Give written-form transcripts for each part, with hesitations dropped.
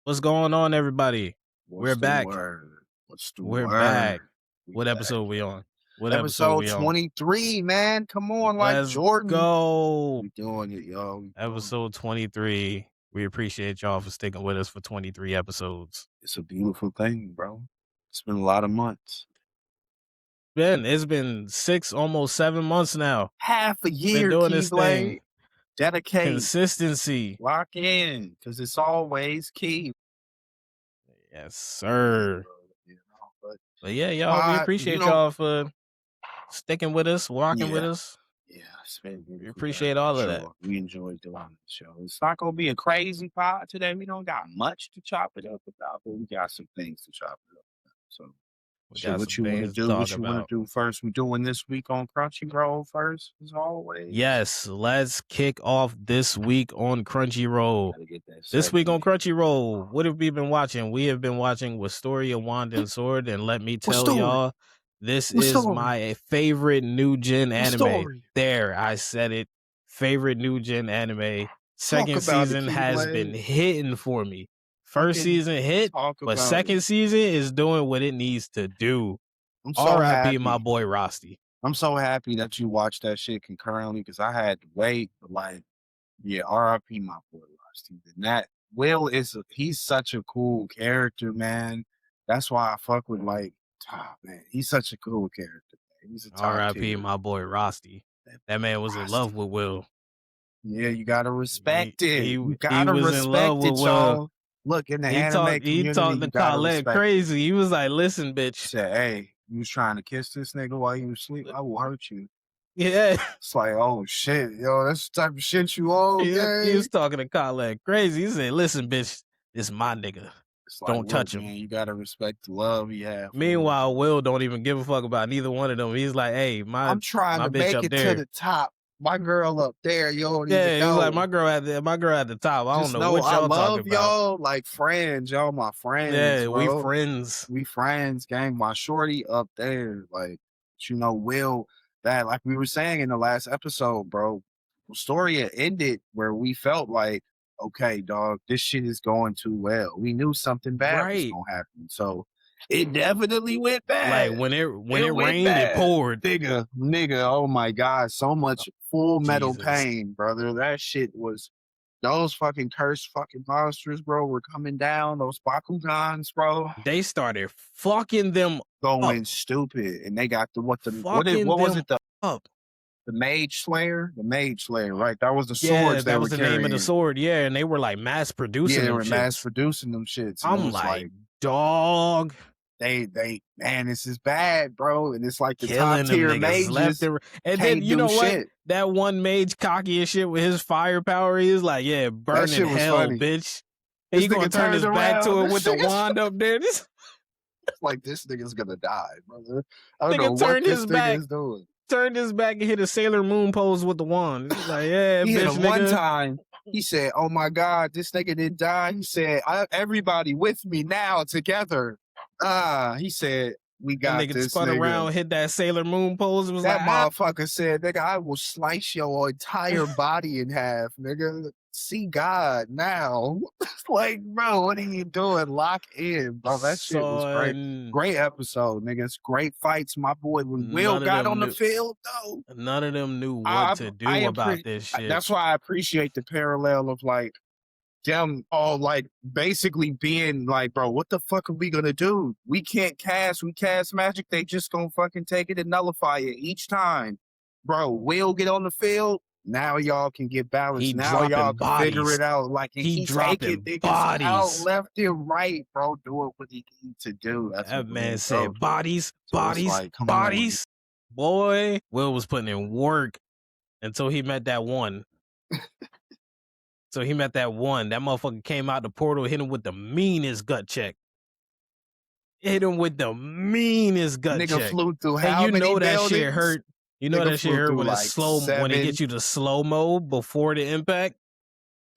What's going on, everybody? What's the back. word? What's the We're word? back. We What back. episode we on? What episode Episode we on? 23, man. Come on, like Let's Jordan. go. We doing it, yo. Episode 23. We appreciate y'all for sticking with us for 23 episodes. It's a beautiful thing, bro. It's been a lot of months. It's been 6, almost 7 months now. Half a year, Been doing this thing. Dedicate. Consistency. Lock in, because it's always key. Yes, sir. But yeah, y'all, we appreciate y'all for sticking with us, walking with us. Yeah, it's been we appreciate all of that. We enjoy doing the show. It's not gonna be a crazy pod today. We don't got much to chop it up about, but we got some things to chop it up about. So what you want to do? What you want to do first? We're doing this week on Crunchyroll first, as always. Yes, let's kick off this week on Crunchyroll. This week on Crunchyroll, what have we been watching? We have been watching Wistoria, Wand and Sword, and let me tell y'all, this is my favorite new gen anime. There, I said it. Favorite new gen anime. Second season has been hitting for me. First season hit, but second season is doing what it needs to do. I'm so R.I.P. my boy Rosty. I'm so happy that you watched that shit concurrently because I had to wait. But R.I.P. my boy Rosty. And that Will he's such a cool character, man. That's why I fuck with man. He's such a cool character. Man. He's a R.I.P. my boy Rosty. That man was in love with Will. Yeah, you gotta respect it. You gotta respect it, y'all. Look, in the anime community, he talked to Colette crazy. He was like, "Listen, bitch." He said, "Hey, you was trying to kiss this nigga while you was asleep. I will hurt you." Yeah, it's like, oh shit, yo, that's the type of shit you own. He was talking to Colette crazy. He said, "Listen, bitch, this my nigga. Don't touch him. Man, you gotta respect the love he have." Meanwhile, Will don't even give a fuck about neither one of them. He's like, "Hey, I'm trying to make it to the top. My girl up there, yo. Yeah, he's like my girl at the top. I don't know what y'all talking about. Y'all like friends, y'all my friends. Yeah, bro. we friends. We friends, gang. My shorty up there, Will. That like we were saying in the last episode, bro. Wistoria ended where we felt like, okay, dog, this shit is going too well. We knew something bad was gonna happen, so. It definitely went bad. Like when it rained, it poured. Nigga, oh my God, so much Full Metal pain, brother. That shit was those fucking cursed fucking monsters, bro, were coming down. Those Bakugans, bro. They started fucking them going up. Stupid. And they got what was it? The Mage Slayer? The Mage Slayer, right? That was the swords that was the name of the sword, yeah. And they were like mass producing them. Yeah, they were mass producing them shits. I'm like, dog. Man, this is bad, bro. And it's like the top tier mages left and then you know what? That one mage cocky as shit with his firepower. He's like, yeah, burn in hell, bitch. And you gonna turn his back to it with the wand up there. It's like this nigga's gonna die, brother. I don't know what this nigga is doing. Turned his back and hit a Sailor Moon pose with the wand. He's like, yeah, he bitch, hit him one time. He said, "Oh my God, this nigga didn't die." He said, "Everybody with me now, together." He said, "We got this." Nigga spun around, hit that Sailor Moon pose. It was that motherfucker said, "Nigga, I will slice your entire body in half, nigga. See God now." Like, bro, what are you doing? Lock in, bro. That shit was great. Great episode, niggas. Great fights, my boy. When Will got on the field, though, none of them knew what to do about this shit. That's why I appreciate the parallel of like them all like basically being like, bro, what the fuck are we gonna do? We cast magic. They just gonna fucking take it and nullify it each time. Bro, Will get on the field. Now y'all can get balanced. Now y'all can figure it out. Like he dropping bodies out left and right, bro. Doing what he needs to do. That man said bodies. Boy, Will was putting in work until he met that one. So he met that one. That motherfucker came out the portal, hit him with the meanest gut check. Hit him with the meanest gut check. Nigga flew through how many that buildings? Shit hurt. You know that shit hurt when it's slow when it gets you to slow mo before the impact.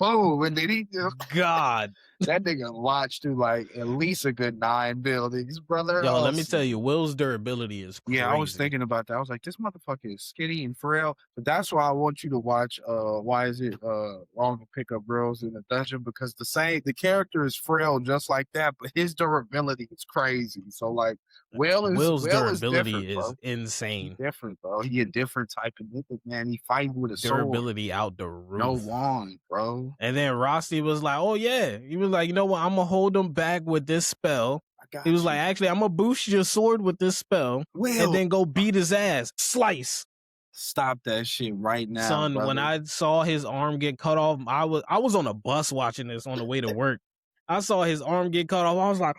boom, and then he just God. that nigga launched through like at least a good 9 buildings, brother. Yo, Oh, let me tell you, Will's durability is crazy. yeah, I was thinking about that. I was like, this motherfucker is skinny and frail. But that's why I want you to watch Why Is It Wrong to Pick Up Girls in the Dungeon? Because the character is frail just like that, but his durability is crazy. So like Will's Will is durability different, is bro. insane. He different, bro. He a different type of nigga, man. He fighting with a Durability sword. out the roof. No wand, bro. And then Rosty was like, oh yeah. He was like, you know what? I'm gonna hold him back with this spell. He was like, actually, I'm gonna boost your sword with this spell. Will, and then go beat his ass. Slice. Stop that shit right now, son. brother. When I saw his arm get cut off, I was on a bus watching this on the way to work. I saw his arm get cut off. I was like,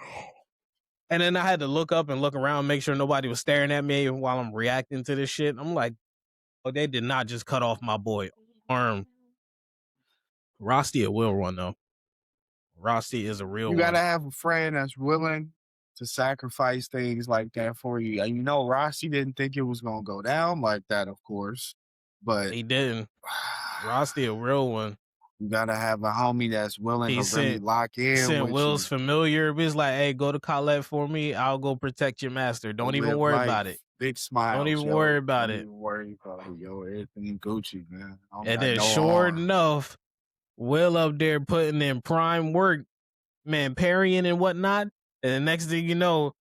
and then I had to look up and look around, make sure nobody was staring at me while I'm reacting to this shit. I'm like, oh, they did not just cut off my boy arm. Rosty a real one though. Rosty is a real one. You gotta have a friend that's willing to sacrifice things like that for you. And you know, Rosty didn't think it was gonna go down like that, of course, but he didn't. Rosty a real one. You gotta have a homie that's willing to really lock in. Sent Will's familiar. He's like, hey, go to Colette for me. I'll go protect your master. Don't even worry about it. Big smile. Don't even worry about it. Don't even worry about it. Yo, everything Gucci, man. And then sure enough, Will up there putting in prime work, man, parrying and whatnot. And the next thing you know,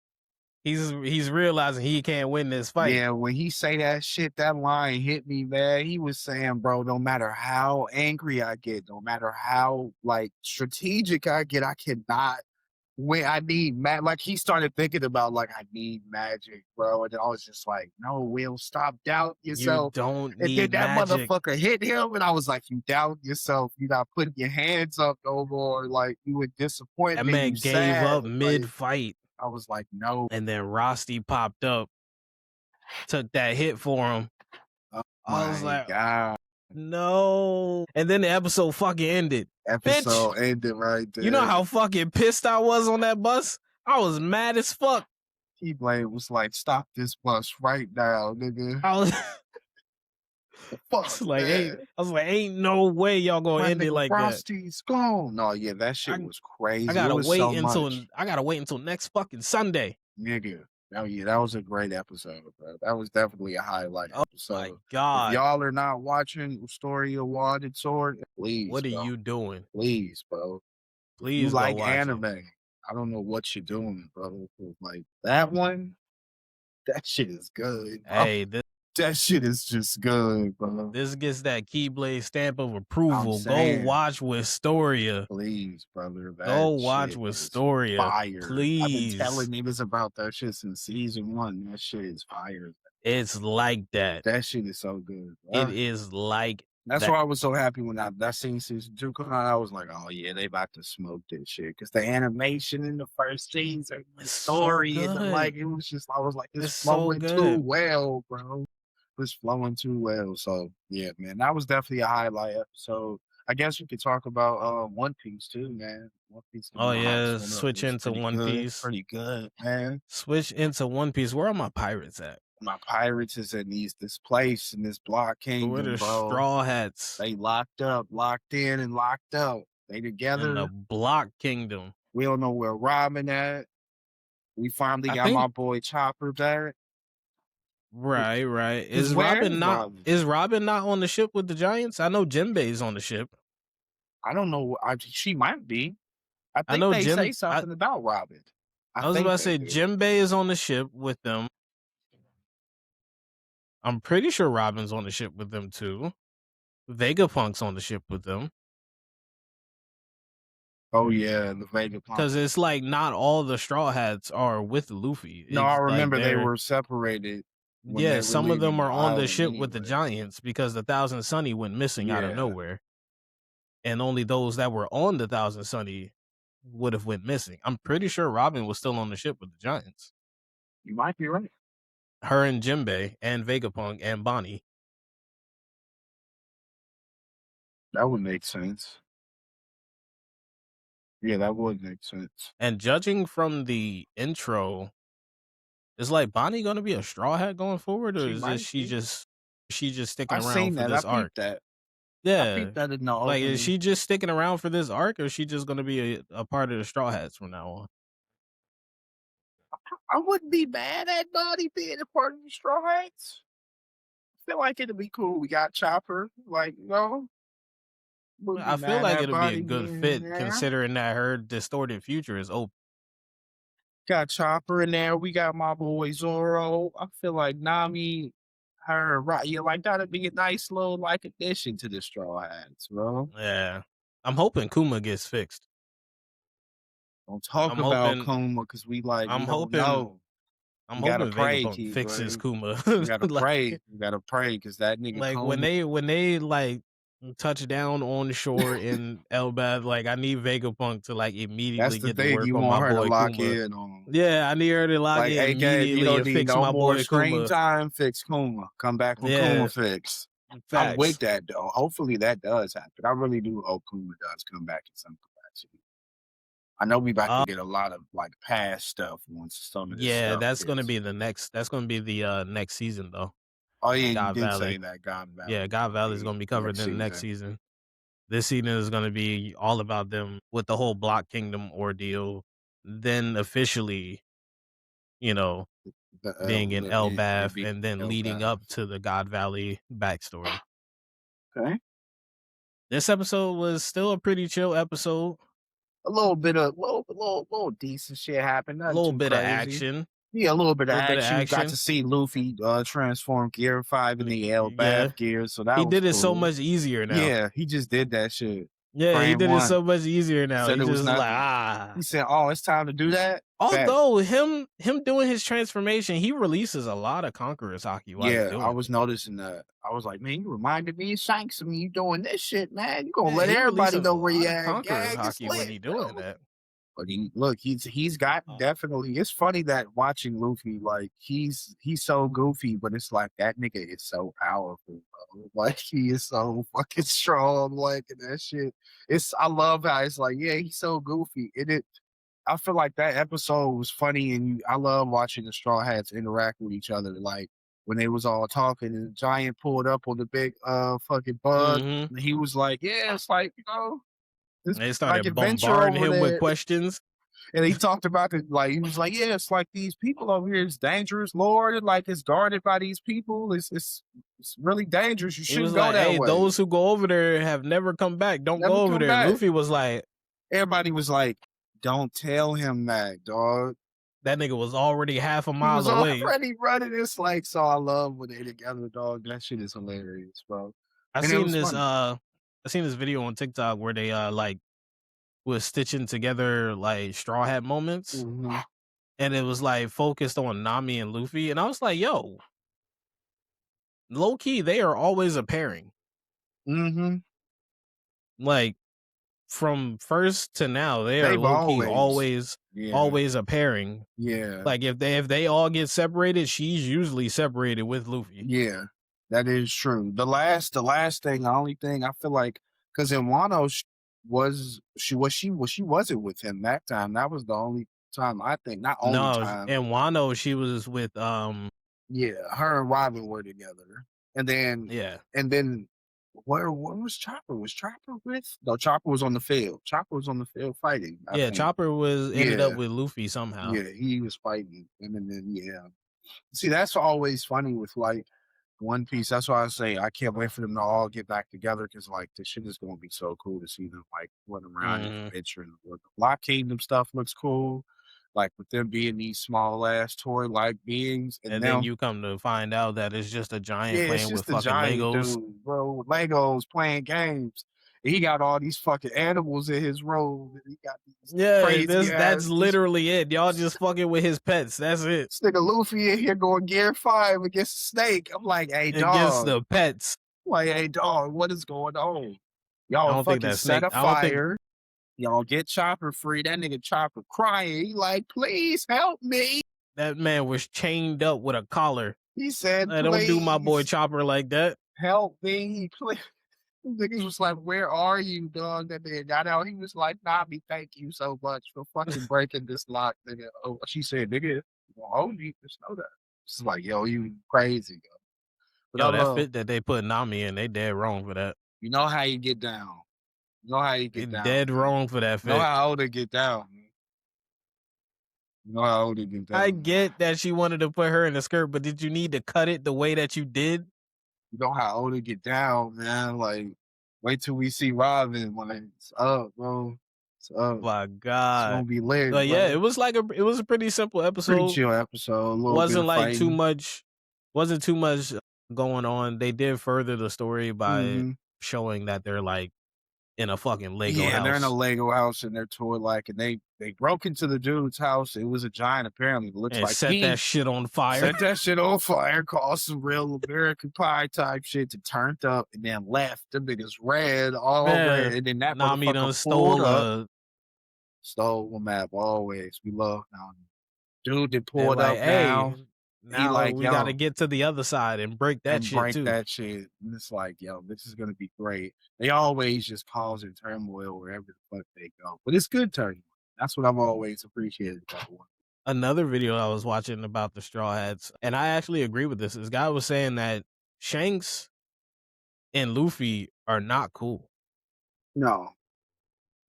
he's realizing he can't win this fight. Yeah, when he say that shit, that line hit me, man. He was saying, bro, no matter how angry I get, no matter how like strategic I get, I cannot win. I need like he started thinking about like I need magic, bro. And I was just like, no, Will, stop doubting yourself. You don't need and then that magic. motherfucker hit him, and I was like, you doubt yourself. You're not putting your hands up no more. Like you were disappointed. That man gave up mid-fight. I was like, no. And then Rosty popped up, took that hit for him. I was like, God. No. And then the episode fucking ended. Ended right there. You know how fucking pissed I was on that bus? I was mad as fuck. T-Blade was like, stop this bus right now, nigga. I was like, ain't no way y'all gonna end it like Rosty's that. Gone. No, yeah, that shit was crazy. I gotta wait until next fucking Sunday. Nigga. Oh yeah, that was a great episode, bro. That was definitely a highlight episode. Oh my God. If y'all are not watching Wistoria Wanded Sword, please. What are you doing? Please, bro. Please you like anime. It. I don't know what you're doing, brother. Like that one, that shit is good. Bro. Hey, that shit is just good, bro. This gets that Keyblade stamp of approval. Go watch Wistoria. Please, brother. Go watch Wistoria. Fire. Please. I've been telling niggas about that shit since season 1. That shit is fire. It's like that. That shit is so good. Bro. It is like That's why I was so happy when that seen season 2 come out. I was like, oh yeah, they about to smoke this shit. Because the animation in the first season, the story, and it was just, I was like, it's flowing too well, bro. Was flowing too well. So yeah, man, that was definitely a highlight episode. I guess we could talk about One Piece too, man. One Piece. Oh yeah, switch into One Piece. Pretty good, man. Switch into One Piece. Where are my pirates at? My pirates is in this place in this block kingdom, where the bro. Straw Hats? They locked up, locked in, and locked out. They together. In the block kingdom. We don't know where Robin at. We finally got my boy Chopper back. Right. Is Robin not on the ship with the Giants? I know Jinbei's on the ship. I don't know. She might be. I think they say something about Robin. I was about to say Jinbei is on the ship with them. I'm pretty sure Robin's on the ship with them too. Vegapunk's on the ship with them. Oh yeah, the Vegapunk. Because it's like not all the Straw Hats are with Luffy. No, I remember they were separated. Yeah, some of them are on the ship with the Giants because the Thousand Sunny went missing out of nowhere. And only those that were on the Thousand Sunny would have went missing. I'm pretty sure Robin was still on the ship with the Giants. You might be right. Her and Jinbei and Vegapunk and Bonnie. That would make sense. Yeah, that would make sense. And judging from the intro, is like Bonnie going to be a Straw Hat going forward, or is she just sticking around for this arc? That. I Yeah. peeped that in the Like, is opening. she just sticking around for this arc, or is she just gonna be a part of the Straw Hats from now on? I wouldn't be mad at Naughty being a part of the Straw Hats. I feel like it'd be cool. We got Chopper, like, wouldn't be I feel mad like at it'll be a Buddy good being in fit there. considering that her distorted future is open. Got Chopper in there. We got my boy Zoro. I feel like Nami, her, right? Yeah, like that'd be a nice little like addition to the Straw Hats, bro. Yeah. I'm hoping Kuma gets fixed. Don't talk I'm about hoping Kuma because we I'm don't hoping know. I'm We gotta hoping pray, Vegapunk kid, fixes bro. Kuma. We gotta like pray. We gotta pray because that nigga like when Kuma. they like touch down on shore in Elbaf, like I need Vegapunk to like That's immediately the get to thing work you on my want her to boy lock Kuma. in on. Yeah, I need her to lock Like, in AK, if you immediately don't and need fix no my more boy screen Kuma. time, fix Kuma. Come back with Kuma Yeah, fix. I'm with facts. that though. Hopefully that does happen. I really do hope Kuma does come back in some capacity. I know we about to Uh, get a lot of like past stuff once some of this yeah, stuff that's gonna gets. be that's gonna be the next season though. Oh yeah, you God did say Valley. that God Yeah, Valley is God gonna Valley is be gonna be covered next in the next season. season. This season is gonna be all about them with the whole Block Kingdom ordeal. Then officially, you know, being in It Elbaf be and then leading Elbath. up to the God Valley backstory. Okay. This episode was still a pretty chill episode. A little bit of little decent shit happened. A Nothing little too bit of crazy. action. Yeah, a little bit A of little bit of action. Got action. to see Luffy transform Gear 5 in the Yeah. Elbath gear, so that He was did it so cool. much easier now. Yeah, he just did that shit. Yeah, he Frame did it one. so much easier now. Said He it was just is like, nothing. ah. He said, "Oh, it's time to do that." Bet. Although him doing his transformation, he releases a lot of Conqueror's Haki while he's Yeah, I doing was it. noticing that. I was like, "Man, you reminded me of Shanks of me. You doing this shit, man. You gonna Yeah, let he everybody releases a know where you lot of at, Conqueror's gang. It's Haki when lit, he doing bro." that. But he's got definitely. It's funny that watching Luffy, like he's so goofy, but it's like that nigga is so powerful, bro. Like he is so fucking strong, like and that shit. I love how it's like, yeah, he's so goofy. I feel like that episode was funny, and I love watching the Straw Hats interact with each other. Like when they was all talking, and the giant pulled up on the big fucking bug, Mhm. and he was like, "Yeah, it's like this They like started adventure bombarding over him with there." questions. And he talked about it like he was like, "Yeah, it's like these people over here. It's dangerous, Lord. And like it's guarded by these people. It's really dangerous. You He was shouldn't go like, that "Hey, way. those who go over there have never come back. Don't Never go over come there." back." Luffy was like, Everybody was like, "Don't tell him that, dog." that nigga was already half a He mile was away. already running. It's like, so I love when they together, dog. That shit is hilarious, bro. I And it seen was this funny. I seen this video on TikTok where they like was stitching together like straw hat moments, Mm-hmm. and it was like focused on Nami and Luffy, and I was like, yo, low key, they are always a pairing. Mm-hmm. Like from first to now, they are They've low key yeah, always a pairing. yeah. Like if they all get separated, she's usually separated with Luffy. Yeah, that is true. The last thing, the only thing I feel like, because in Wano she wasn't with him that time. That was the only time I think, not only No, time. in Wano, she was with Yeah, her and Robin were together, and then yeah. where was Chopper? Was Chopper with? No, Chopper was on the field. Chopper was on the field fighting. I Yeah, think. Chopper was ended up Yeah, with Luffy somehow. yeah, he was fighting, and then yeah. See, that's always funny with like One Piece. That's why I say I can't wait for them to all get back together because like this shit is going to be so cool to see them like run around and Mhm. adventure. And the Lock Kingdom stuff looks cool, like with them being these small ass toy like beings, and And then them. you come to find out that it's just a Yeah, giant it's playing with just a fucking giant Legos. dude, bro. With Legos playing games. And he got all these fucking animals in his robe. And he got these Yeah, crazy that's ass. literally it. Y'all just fucking with his pets. That's it. This nigga Luffy in here going Gear 5 against Snake. I'm like, hey, Against dog. the pets. Like, hey, dog, what is going on? I Y'all don't think fucking that set snake. a I don't think fire. Y'all get Chopper free. That nigga Chopper crying. He like, please help me. that man was chained up with a collar. He said, I don't do my boy please Chopper like that. help me. Please. Niggas was like, where are you, dog? That nigga got out. He was like, Nami, thank you so much for fucking breaking this lock, nigga. Oh, she said, nigga, oh, you just know that. It's like, yo, you crazy, yo. But I Yo, that love, fit that they put Nami in, they dead wrong for that. You know how you get down. You know how you get down. Dead wrong for that You know fit. how Oda get down. You know how Oda get down. I get that she wanted to put her in a skirt, but did you need to cut it the way that you did? You know how Oda get down, man. Like, wait till we see Robin when it's up, bro. It's up. My It's God. gonna be lit, But yeah, bro. it was a pretty simple Pretty episode. chill episode. A little bit Wasn't of like fighting. wasn't too much going on. They did further the story by Mhm. showing that they're like in a fucking Lego Yeah, they're in a house Lego house and they're toy like, and they broke into the dude's house. It was a giant, apparently. It looks and like set that shit on fire. set that shit on fire, caused some real American Pie type shit to turned up and then left. The niggas red, all red, and then that Nami done motherfucker pulled up. stole Stole a map always. We love Nami. Dude that and pulled like, up now. hey, He now like, we gotta yo, get to the other side and break that and shit break too. that shit. And it's like, yo, this is gonna be great. They always just cause in turmoil wherever the fuck they go. But it's good turmoil. That's what I've always appreciated about one. Another video I was watching about the Straw Hats, and I actually agree with this. This guy was saying that Shanks and Luffy are not cool. No.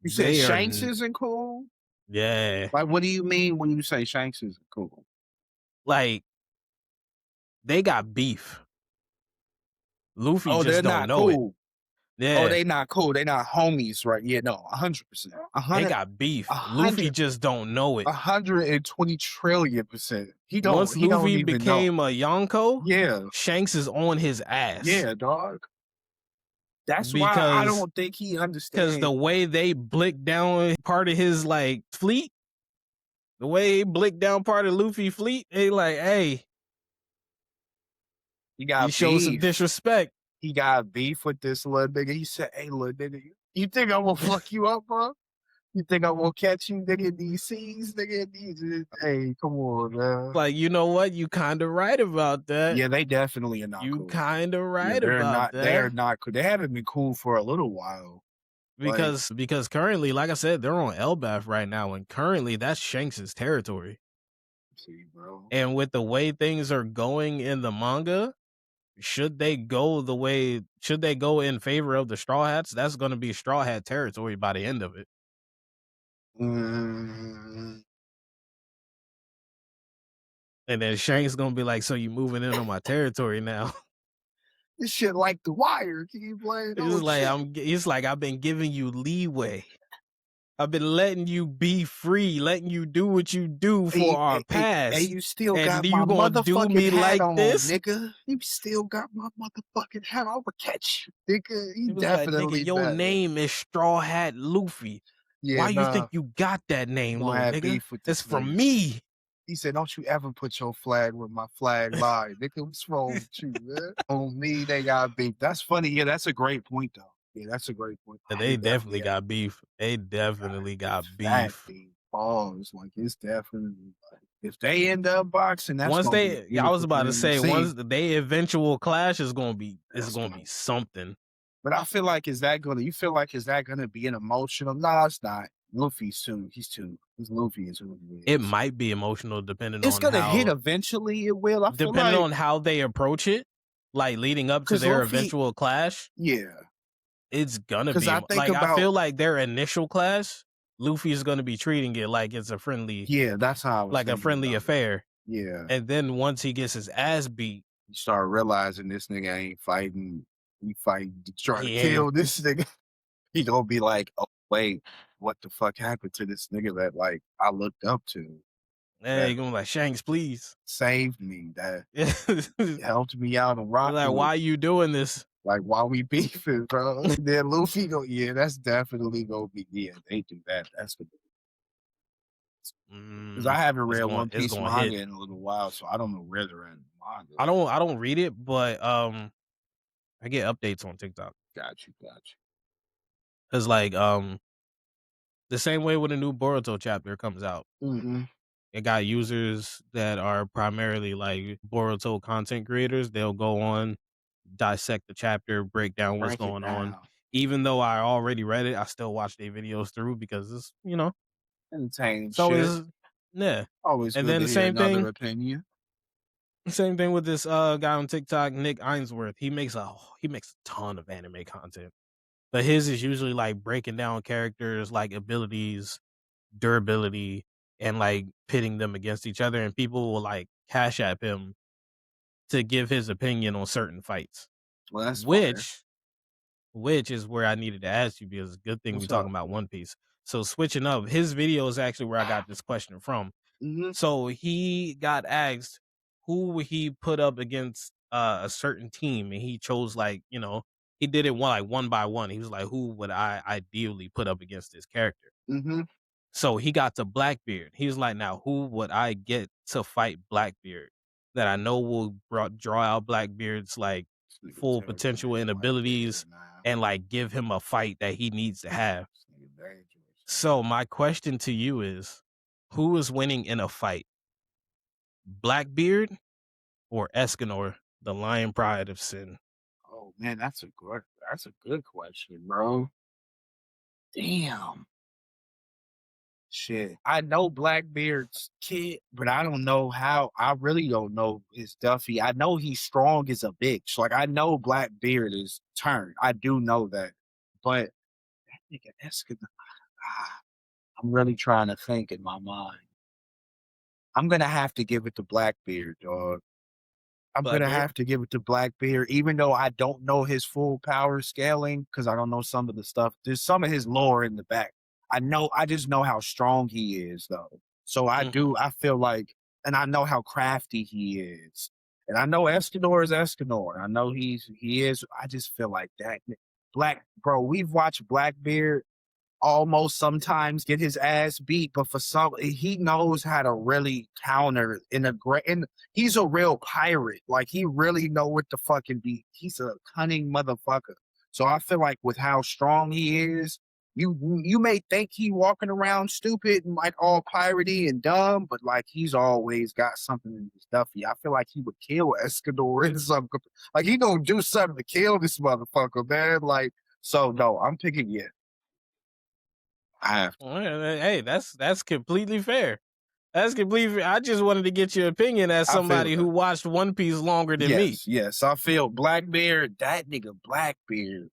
You said They are Shanks isn't cool? Yeah. Like, what do you mean when you say Shanks isn't cool? Like, they got beef. Luffy Oh, they're just don't not know it. cool. Oh, Yeah. they not cool. They not homies, right? Yeah, no, 100%. They got beef. Luffy just don't know it. 120 trillion%. He don't Once he don't Luffy even know. became a Yonko, Yeah. Shanks is on his ass. Yeah, dog. That's why I don't think he Because understands. the way they blick down part of his like fleet, the way they blick down part of Luffy fleet, they like, hey, He got you show some beef. disrespect. He got beef with this little nigga. He said, hey, little nigga, you think I'm gonna fuck you up, bro? You think I'm gonna catch you, nigga, in these seas, nigga? Hey, come on, man. Like, you know what? You kind of right about that. Yeah, they definitely are not You cool. kind of right they're about not, that. They are not cool. They haven't been cool for a little while. Because currently, like I said, they're on Elbaf right now, and currently that's Shanks' territory. See, bro. And with the way things are going in the manga, should they go in favor of the Straw Hats, that's going to be Straw Hat territory by the end of it. Mm. And then Shanks going to be like, so you moving in on my territory now. This shit like The Wire. Can you blame it? He's like, I've been giving you leeway. I've been letting you be free, letting you do what you do for our past. And you still and got you my gonna motherfucking do me hat like on, this, nigga. You still got my motherfucking hat on. I'ma catch you, nigga. You definitely like, nigga, your name is Straw Hat Luffy. Yeah, why you think you got that name, little nigga? Beef with it's from me. He said, don't you ever put your flag with my flag by. Nigga, what's wrong with you, man? On me, they got beef. That's funny. Yeah, that's a great point, though. Yeah, that's a great point. Yeah, they definitely got beef. They definitely got beef. Balls. Like, it's definitely, like, if they end up boxing, that's once I was about to say, once they eventual clash is gonna be something. But I feel like, is that gonna be an emotional? No, it's not. Luffy's too. Luffy is who he is. It might be emotional depending it's on gonna how hit eventually. It will. Depending on how they approach it, like leading up to their eventual clash. Yeah, it's gonna be. I feel like their initial clash, Luffy is gonna be treating it like it's a friendly. Yeah, that's how. Like a friendly affair. Yeah, and then once he gets his ass beat, you start realizing this nigga ain't fighting. He fighting, trying to kill this nigga. He gonna be like, oh wait, what the fuck happened to this nigga that like I looked up to? Yeah, you gonna be like, Shanks, please save me. That helped me out and rock. Like, why you doing this? Like, why we beefing, bro? Then Luffy go, yeah, that's definitely gonna be. Yeah, they do that. That's the. Because I haven't read One Piece manga in a little while, so I don't know where they're at in the manga. I don't read it, but I get updates on TikTok. Got you. Cause like the same way when a new Boruto chapter comes out, it got users that are primarily like Boruto content creators. They'll go on, dissect the chapter, break down what's going on. Even though I already read it, I still watch their videos through because it's entertaining. So shit. Yeah, always. And good then to the hear same thing. Opinion. Same thing with this guy on TikTok, Nick Ainsworth. He makes a ton of anime content. but his is usually like breaking down characters like abilities, durability, and like pitting them against each other, and people will like cash app him to give his opinion on certain fights. Well, that's fire. Which which is where I needed to ask you because it's a good thing we What's talking up? about One Piece. So switching up, his video is actually where I got this question from. Hmm. So he got asked who would he put up against a certain team, and he chose like he did it one by one. He was like, who would I ideally put up against this character? Hmm. So he got to Blackbeard. He was like, now who would I get to fight Blackbeard that I know will draw out Blackbeard's like This nigga full terrible potential name and Blackbeard, abilities man. and like give him a fight that he needs to have. This nigga dangerous. So my question to you is, who is winning in a fight? Blackbeard or Escanor, the lion pride of sin? Oh man, that's a good question, bro. Damn. Shit. I know Blackbeard's kid, but I don't know how. I really don't know his Duffy. I know he's strong as a bitch. Like I know Blackbeard is turned. I do know that. But that nigga Escanor, ah, I'm really trying to think in my mind. I'm gonna have to give it to Blackbeard, dog. I'm gonna Blackbeard? have to give it to Blackbeard, even though I don't know his full power scaling because I don't know some of the stuff. There's some of his lore in the back. I just know how strong he is, though. So Mhm. I feel like, and I know how crafty he is. And I know Escanor is Escanor. I know he is. I just feel like that. Bro, we've watched Blackbeard almost sometimes get his ass beat, but for some, he knows how to really counter in a great. And he's a real pirate. Like he really know what to fucking be. He's a cunning motherfucker. So I feel like with how strong he is, you may think he walking around stupid and like all piratey and dumb, but like he's always got something in his Duffy. I feel like he would kill Escador in some. Like he gonna do something to kill this motherfucker, man. Like so, no, I'm picking yeah. I have to. Well, hey, that's completely fair. That's completely fair. I just wanted to get your opinion as I feel somebody who that. watched One Piece longer than me. Yes. I feel Blackbeard, that nigga Blackbeard.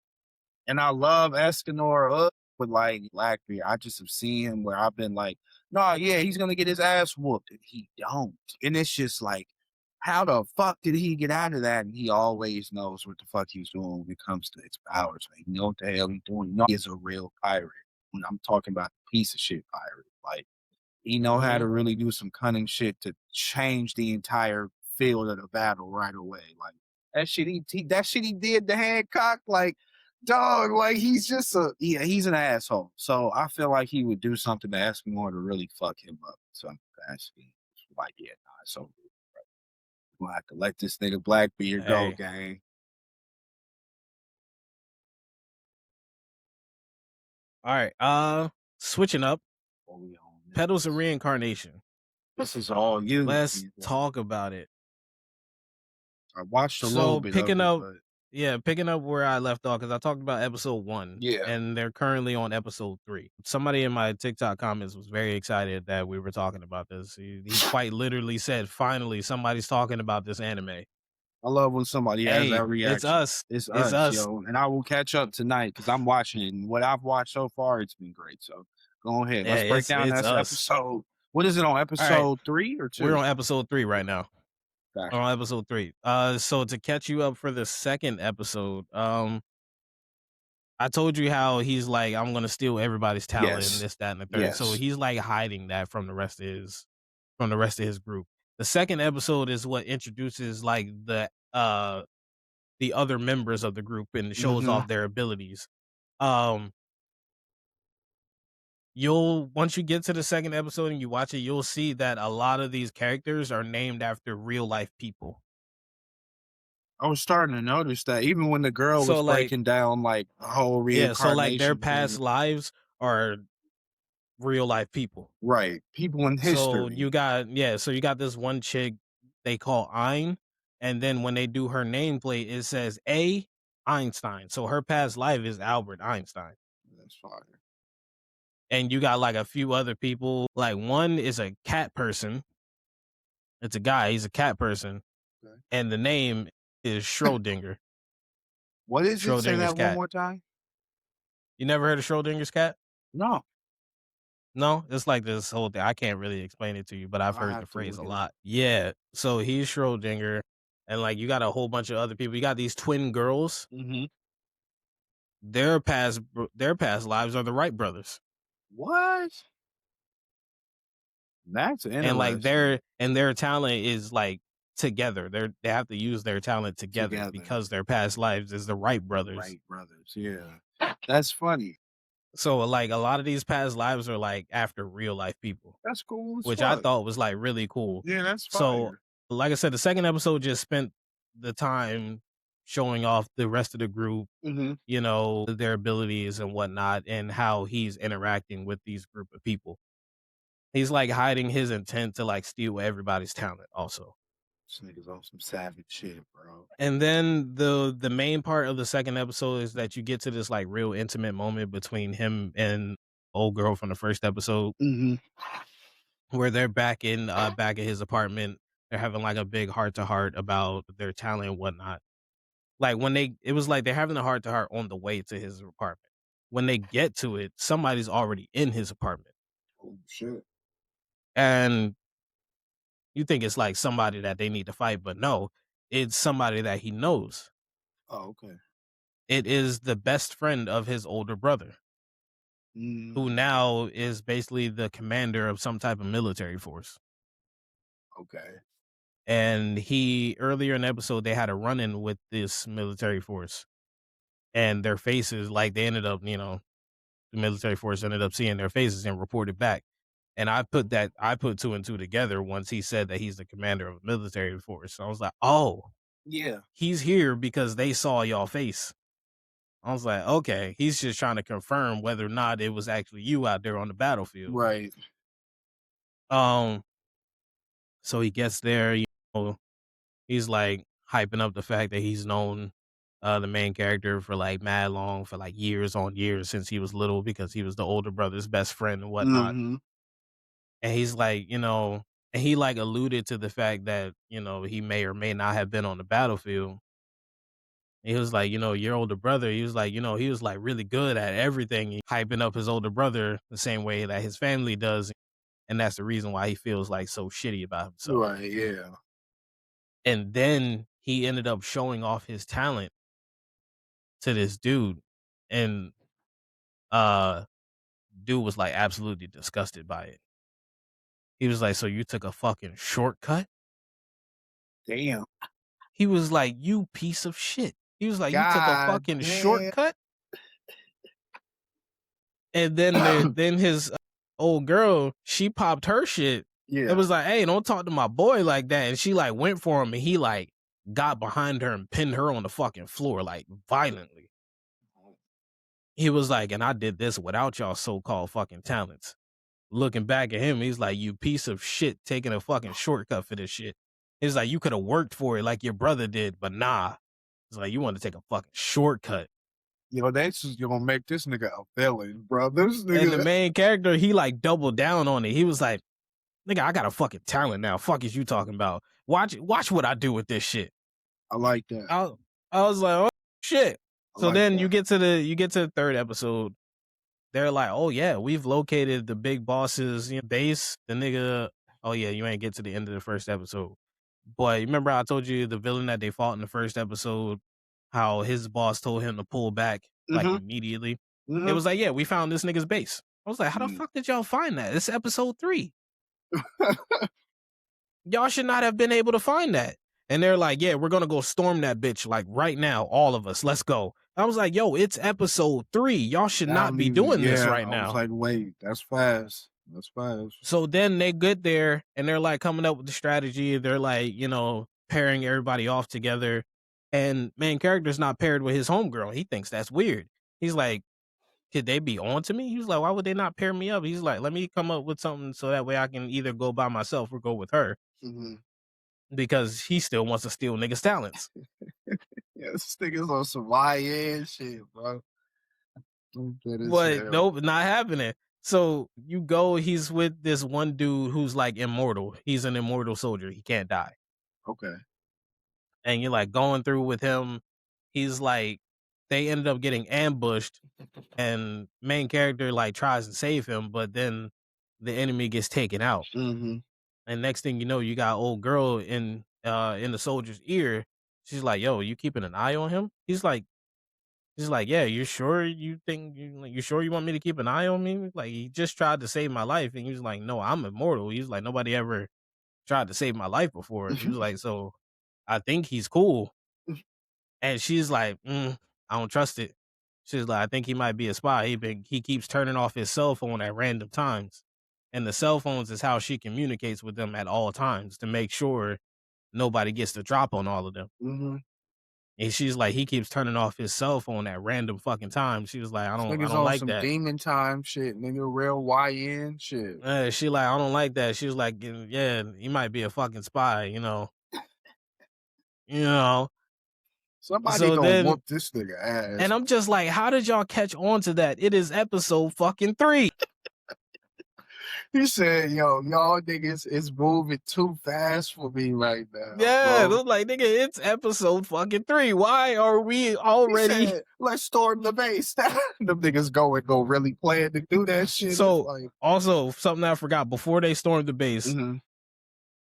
And I love Escanor up, but like Blackbeard, I just have seen him where I've been like, no, yeah, he's gonna get his ass whooped. And he don't. And it's just like, how the fuck did he get out of that? And he always knows what the fuck he's doing when it comes to his powers. Like, you know what the hell he's doing. You know, he is a real pirate. When I'm talking about the piece of shit pirate. Like, he know how Mhm. to really do some cunning shit to change the entire field of the battle right away. Like that shit he did to Hancock, like dog, like he's just he's an asshole. So I feel like he would do something to ask me more to really fuck him up. So I'm asking, like, yeah, nah, so we're gonna have to let this nigga Blackbeard go, Hey, gang. all right. Switching up, What we on Petals of next? Reincarnation. This is all you. Let's talk about it. I watched a little So bit of it, but picking up where I left off because I talked about episode 1, yeah, and they're currently on episode 3. Somebody in my TikTok comments was very excited that we were talking about this. He quite literally said, "Finally, somebody's talking about this anime." I love when somebody has that Hey, it's reaction. us. It's It's us, us. yo. And I will catch up tonight because I'm watching it. And what I've watched so far, it's been great. So go ahead. Yeah, Let's break down it's that us. episode. What is it on All right, episode 3 or 2? we're on episode 3 right now. We're Gotcha. on episode 3. So to catch you up for the second episode, I told you how he's like, I'm gonna steal everybody's talent and Yes. this, that, and the third. So Yes. he's like hiding that from the rest of his group. The second episode is what introduces like the other members of the group and shows Mm-hmm. off their abilities. Um you'll once you get to the second episode and you watch it, you'll see that a lot of these characters are named after real life people. I was starting to notice that even when the girl So was like breaking down like the whole so like their reincarnation past thing. lives are real life people. Right. People in So history. so you got this one chick they call Ein, and then when they do her nameplate, it says A Einstein. So her past life is Albert Einstein. That's fire. And you got like a few other people. Like one is a cat person. It's a guy, he's a cat person, Okay. and the name is Schrodinger. What is it? Say Schrodinger's that one cat. more time. You never heard of Schrodinger's cat? No, No? It's like this whole thing. I can't really explain it to you, but I've I heard the have to phrase a look it up. lot. Yeah. So he's Schrodinger, and like you got a whole bunch of other people. You got these twin girls. Mm-hmm. Their past lives are the Wright brothers. What? That's And like interesting. their talent is like together. They have to use their talent together Together. because their past lives is the Wright brothers. Wright brothers. Yeah. That's funny. So like a lot of these past lives are like after real life people, That's cool as which I fuck. thought was like really cool. Yeah, that's So fire. like I said, the second episode just spent the time showing off the rest of the group, Mm-hmm. you know, their abilities and whatnot, and how he's interacting with these group of people. He's like hiding his intent to like steal everybody's talent also. This nigga's on some savage shit, bro. And then the main part of the second episode is that you get to this like real intimate moment between him and old girl from the first episode Mm-hmm. where they're back at his apartment. They're having like a big heart to heart about their talent and whatnot. Like it was like they're having a heart to heart on the way to his apartment. When they get to it, somebody's already in his apartment. Oh shit. And you think it's like somebody that they need to fight, but no, it's somebody that he knows. Oh, okay. It is the best friend of his older brother, who Mm, now is basically the commander of some type of military force. okay. And he earlier in the episode they had a run-in with this military force, and their faces, like they ended up, you know, the military force ended up seeing their faces and reported back. And I put two and two together once he said that he's the commander of a military force. So I was like, oh, Yeah. he's here because they saw y'all face. I was like, okay, he's just trying to confirm whether or not it was actually you out there on the battlefield. Right. Um, so he gets there, you know, he's like hyping up the fact that he's known the main character for like mad long, for like years on years since he was little, because he was the older brother's best friend and whatnot. Mm-hmm. And he's like, you know, and he like alluded to the fact that, you know, he may or may not have been on the battlefield. He was like, you know, your older brother, he was like, you know, he was like really good at everything, hyping up his older brother the same way that his family does. And that's the reason why he feels like so shitty about himself. Right. Yeah. And then he ended up showing off his talent to this dude. And uh dude was like absolutely disgusted by it. He was like, so you took a fucking shortcut? Damn. He was like, you piece of shit. He was like, you took a God fucking damn. shortcut? And then then his old girl, she popped her shit. Yeah. It was like, hey, don't talk to my boy like that. And she like went for him, and he like got behind her and pinned her on the fucking floor like violently. He was like, and I did this without y'all so-called fucking talents. Looking back at him, he's like, you piece of shit taking a fucking shortcut for this shit. He's like, you could have worked for it like your brother did, but nah. It's like, you want to take a fucking shortcut. Yo, that's just gonna make this nigga a villain, bro. This nigga. And the main character, he like doubled down on it. He was like, nigga, I got a fucking talent now. Fuck is you talking about? Watch what I do with this shit. I like that. I was like, oh shit. I So like then that. you get to the third episode. They're like, oh yeah, we've located the big boss's base. The nigga, oh yeah, you ain't get to the end of the first episode. But remember I told you the villain that they fought in the first episode, how his boss told him to pull back like Mm-hmm. immediately. Mm-hmm. It was like, yeah, we found this nigga's base. I was like, how the fuck did y'all find that? It's episode 3. Y'all should not have been able to find that. And they're like, yeah, we're going to go storm that bitch like right now. All of us, let's go. I was like, yo, it's episode 3. Y'all should not be doing this right now. I was like, wait, that's fast. That's fast. So then they get there and they're like coming up with the strategy. They're like, you know, pairing everybody off together. And main character's not paired with his homegirl. He thinks that's weird. He's like, could they be on to me? He was like, why would they not pair me up? He's like, let me come up with something so that way I can either go by myself or go with her. Mm-hmm. Because he still wants to steal niggas' talents. Yeah, this nigga's on some YN shit, bro. But nope, not happening. So you go, he's with this one dude who's like immortal. He's an immortal soldier. He can't die. Okay. And you're like going through with him. He's like they ended up getting ambushed, and main character like tries to save him, but then the enemy gets taken out. Mm-hmm. And next thing you know, you got old girl in the soldier's ear. She's like, "Yo, you keeping an eye on him?" She's like, "Yeah, you sure you sure you want me to keep an eye on me? Like he just tried to save my life." And he was like, "No, I'm immortal." He was like, "Nobody ever tried to save my life before." He was like, "So I think he's cool." And she's like, "I don't trust it." She's like, "I think he might be a spy. He keeps turning off his cell phone at random times." And the cell phones is how she communicates with them at all times to make sure nobody gets the drop on all of them. Mm-hmm. And she's like, "He keeps turning off his cell phone at random fucking times." She was like, I This don't nigga's don't on like some that." demon time shit, nigga. Real YN shit. She like, "I don't like that." She was like, "Yeah, he might be a fucking spy, you know." You know. Somebody So gonna then, whoop this nigga ass. and I'm just like, how did y'all catch on to that? It is episode fucking 3. He said, "Yo, y'all niggas is moving too fast for me right now, Yeah, bro." I'm like, nigga, it's episode fucking 3. Why are we He already? said, "Let's storm the base." Them niggas go really plan to do that shit. It's So like, also something I forgot before they stormed the base,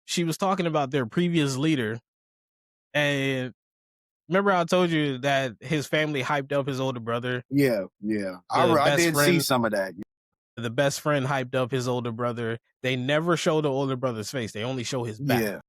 she was talking about their previous leader, and remember I told you that his family hyped up his older brother. yeah. I did see some of that. The best friend hyped up his older brother. They never show the older brother's face. They only show his back. Yeah,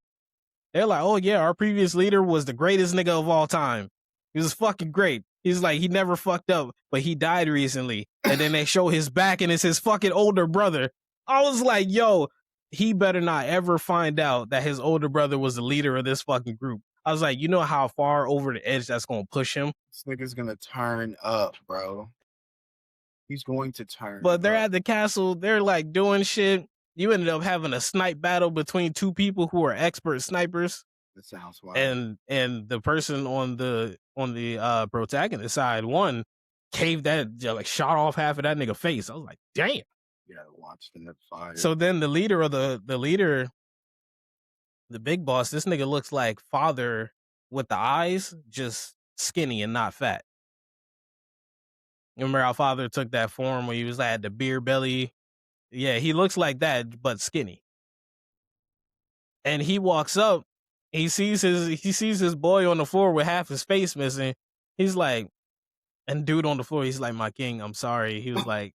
They're like, "Oh yeah, our previous leader was the greatest nigga of all time. He was fucking great." He's like, he never fucked up, but he died recently. And then they show his back and it's his fucking older brother. I was like, yo, he better not ever find out that his older brother was the leader of this fucking group. I was like, you know how far over the edge that's going to push him? this nigga's gonna turn up, bro. He's going to turn. But they're up. at the castle. They're like doing shit. You ended up having a snipe battle between two people who are expert snipers. That sounds wild. And the person on the protagonist side won, caved that, like shot off half of that nigga face. I was like, damn. Yeah, watch that fire. So then the leader, the big boss, this nigga looks like Father with the eyes, just skinny and not fat. Remember how Father took that form where he was like the beer belly? Yeah, he looks like that, but skinny. And he walks up, he sees his boy on the floor with half his face missing. He's like, and dude on the floor, he's like, "My king, I'm sorry." He was like,